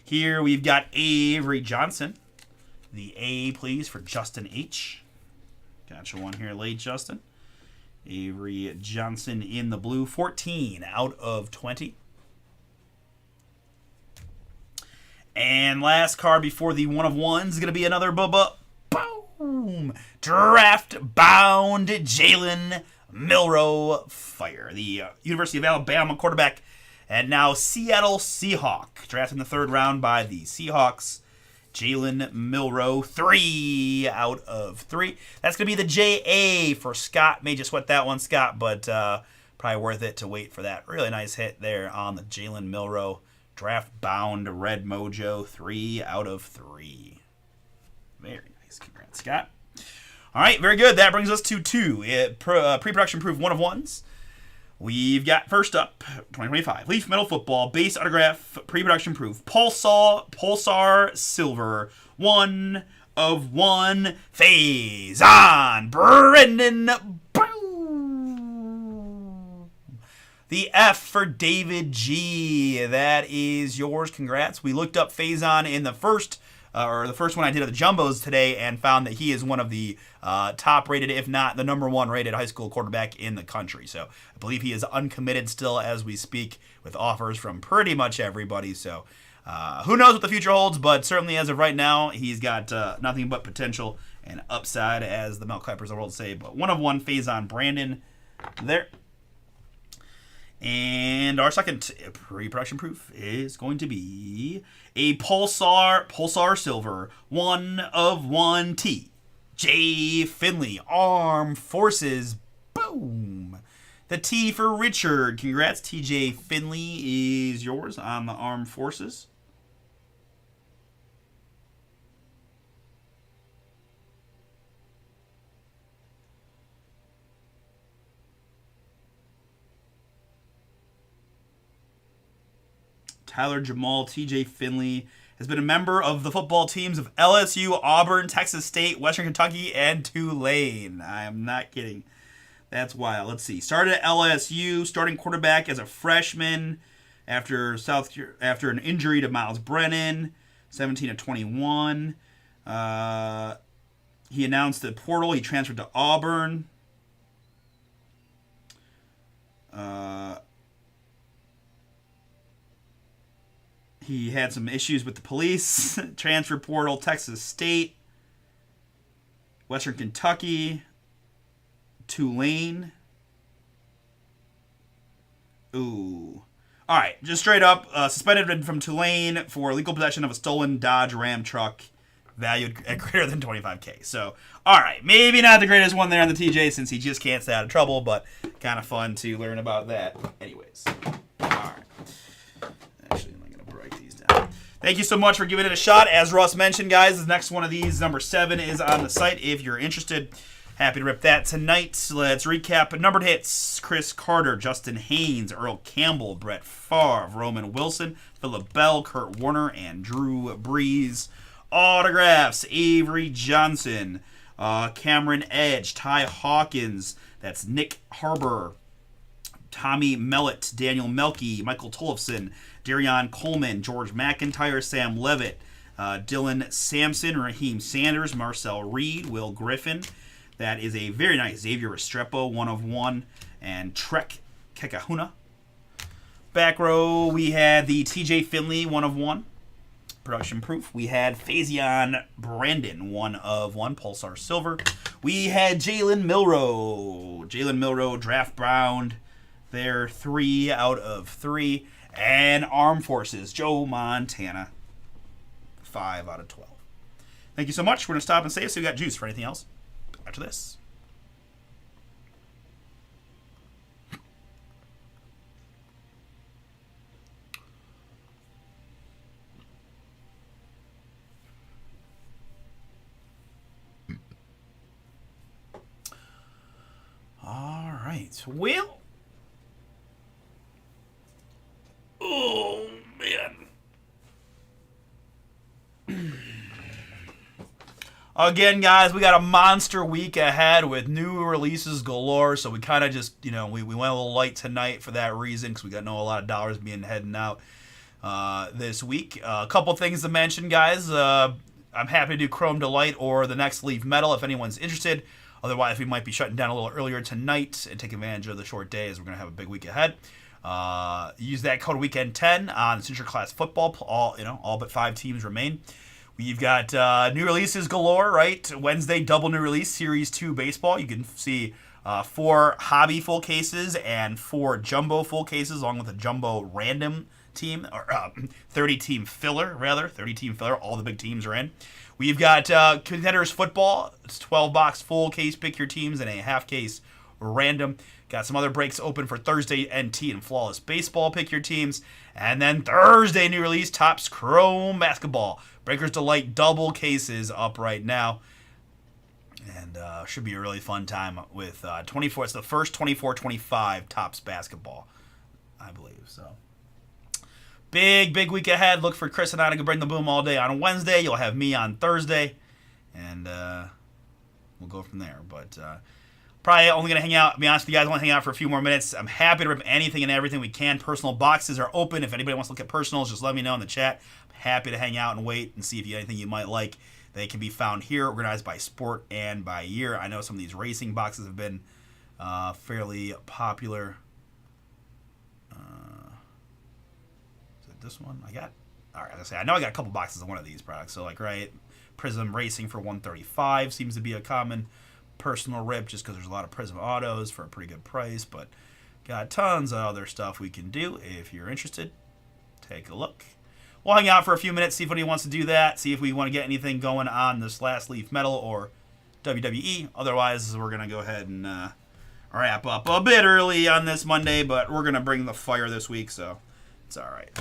Here we've got Avery Johnson. The A, please, for Justin H. Gotcha one here late, Justin. Avery Johnson in the blue. 14 out of 20. And last card before the 1 of 1s is going to be another boom. Draft bound Jalen Milroe Fire. The University of Alabama quarterback and now Seattle Seahawk. Drafted in the 3rd round by the Seahawks. Jalen Milroe, 3 out of 3. That's going to be the JA for Scott. May just sweat that one, Scott, but probably worth it to wait for that. Really nice hit there on the Jalen Milroe. Draft-bound Red Mojo, 3 out of 3. Very nice. Congrats, Scott. All right, very good. That brings us to 2 pre-production proof 1 of 1s. We've got, first up, 2025 Leaf Metal Football Base Autograph Pre-production Proof Pulsar Silver 1 of 1 Faison Brendan. Boom. The F for David G. That is yours. Congrats. We looked up Faison in the first one I did of the Jumbos today and found that he is one of the top rated, if not the number 1 rated high school quarterback in the country. So I believe he is uncommitted still as we speak with offers from pretty much everybody. So who knows what the future holds, but certainly as of right now, he's got nothing but potential and upside, as the Mel Kippers of the world say. But 1 of 1 Faison Brandon there. And our second pre-production proof is going to be a Pulsar Silver 1 of 1 T. J. Finley, Armed Forces. Boom. The T for Richard. Congrats, TJ Finley is yours on the Armed Forces. Tyler Jamal, TJ Finley has been a member of the football teams of LSU, Auburn, Texas State, Western Kentucky, and Tulane. I am not kidding. That's wild. Let's see. Started at LSU, starting quarterback as a freshman after an injury to Miles Brennan, 17 of 21. He announced the portal. He transferred to Auburn. He had some issues with the police. Transfer portal, Texas State, Western Kentucky, Tulane. Ooh. All right, just straight up, suspended from Tulane for illegal possession of a stolen Dodge Ram truck valued at greater than $25K. So, all right, maybe not the greatest one there on the TJ since he just can't stay out of trouble, but kind of fun to learn about that. Anyways, all right. Actually, I'm going to break these down. Thank you so much for giving it a shot. As Russ mentioned, guys, the next one of these, number 7, is on the site if you're interested. Happy to rip that tonight. Let's recap numbered hits. Chris Carter, Justin Haynes, Earl Campbell, Brett Favre, Roman Wilson, Phillip Bell, Kurt Warner, and Drew Brees. Autographs, Avery Johnson, Cameron Edge, Ty Hawkins, that's Nick Harbour, Tommy Mellett, Daniel Melky, Michael Tollefson, Darion Coleman, George McIntyre, Sam Levitt, Dylan Sampson, Raheem Sanders, Marcel Reed, Will Griffin. That is a very nice Xavier Restrepo, 1/1, and Trek Kekahuna. Back row, we had the TJ Finley, 1/1. Production proof. We had Faison Brandon, 1/1, Pulsar Silver. We had Jalen Milroe, draft bound. There, 3 out of 3. And Armed Forces, Joe Montana, 5 out of 12. Thank you so much. We're going to stop and save so we got juice for anything else after this. All right. Well, oh man. Again, guys, we got a monster week ahead with new releases galore. So we kind of just, we went a little light tonight for that reason because we got a lot of dollars heading out this week. A couple things to mention, guys. I'm happy to do Chrome Delight or the next Leaf Metal if anyone's interested. Otherwise, we might be shutting down a little earlier tonight and take advantage of the short days. We're going to have a big week ahead. Use that code Weekend10 on Signature Class Football. All but 5 teams remain. We've got new releases galore, right? Wednesday, double new release, Series 2 baseball. You can see 4 hobby full cases and 4 jumbo full cases, along with a jumbo random team, or 30-team filler, rather. 30-team filler. All the big teams are in. We've got Contenders Football. It's 12-box full case, pick your teams, and a half case random. Got some other breaks open for Thursday NT and Flawless Baseball, pick your teams. And then Thursday, new release, Topps Chrome Basketball. Breakers Delight double cases up right now. And should be a really fun time with 24. It's the first 24-25 Topps Basketball, I believe. So big week ahead. Look for Chris and I to bring the boom all day on Wednesday. You'll have me on Thursday. And we'll go from there. But probably only going to hang out. To be honest with you guys, only hang out for a few more minutes. I'm happy to rip anything and everything we can. Personal boxes are open. If anybody wants to look at personals, just let me know in the chat. I'm happy to hang out and wait and see if you have anything you might like. They can be found here, organized by sport and by year. I know some of these racing boxes have been fairly popular. Is it this one? All right, I know I got a couple boxes of one of these products. So, Prism Racing for $135 seems to be a common personal rip just because there's a lot of Prism autos for a pretty good price. But got tons of other stuff we can do. If you're interested, take a look. We'll hang out for a few minutes, see if anybody wants to do that, see if we want to get anything going on this last Leaf Metal or WWE. Otherwise, we're going to go ahead and wrap up a bit early on this Monday, but we're going to bring the fire this week, so it's all right.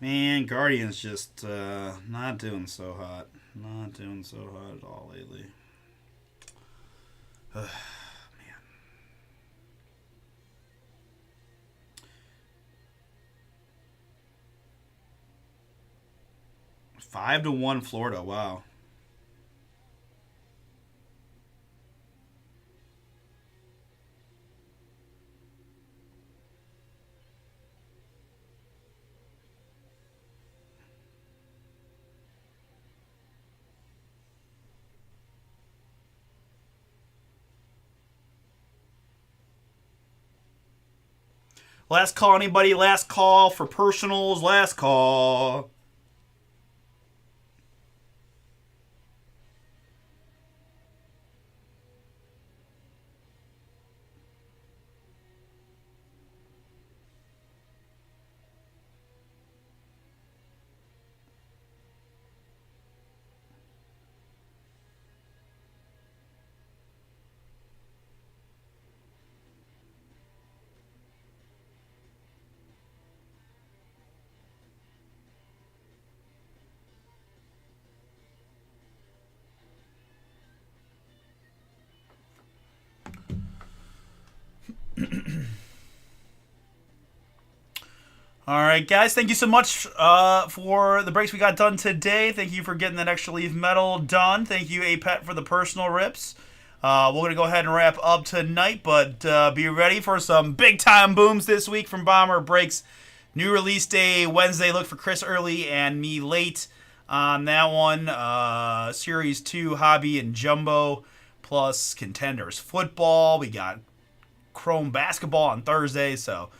Man, Guardians just not doing so hot. Not doing so hot at all lately. Man. 5-1 Florida. Wow. Last call, anybody? Last call for personals. Last call. All right, guys. Thank you so much for the breaks we got done today. Thank you for getting that extra leaf metal done. Thank you, APET, for the personal rips. We're going to go ahead and wrap up tonight, but be ready for some big-time booms this week from BomberBreaks. New release day, Wednesday. Look for Chris early and me late on that one. Series 2, Hobby and Jumbo, plus Contenders Football. We got Chrome Basketball on Thursday, so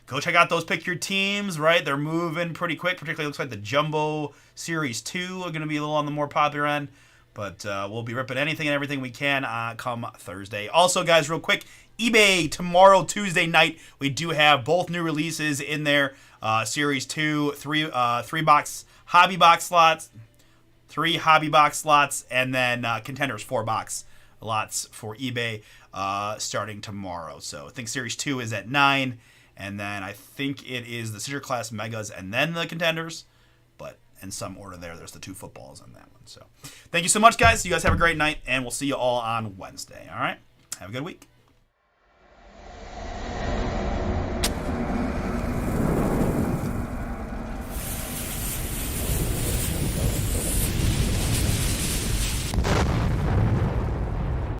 go check out those Pick Your Teams, right? They're moving pretty quick. Particularly looks like the Jumbo Series 2 are going to be a little on the more popular end. But we'll be ripping anything and everything we can come Thursday. Also, guys, real quick, eBay tomorrow, Tuesday night, we do have both new releases in there. Series 2, three box hobby box slots, 3 hobby box slots, and then Contenders 4 box lots for eBay starting tomorrow. So I think Series 2 is at 9, and then I think it is the Signature Class Megas and then the Contenders. But in some order there's the 2 footballs in that one. So thank you so much, guys. You guys have a great night, and we'll see you all on Wednesday. All right? Have a good week.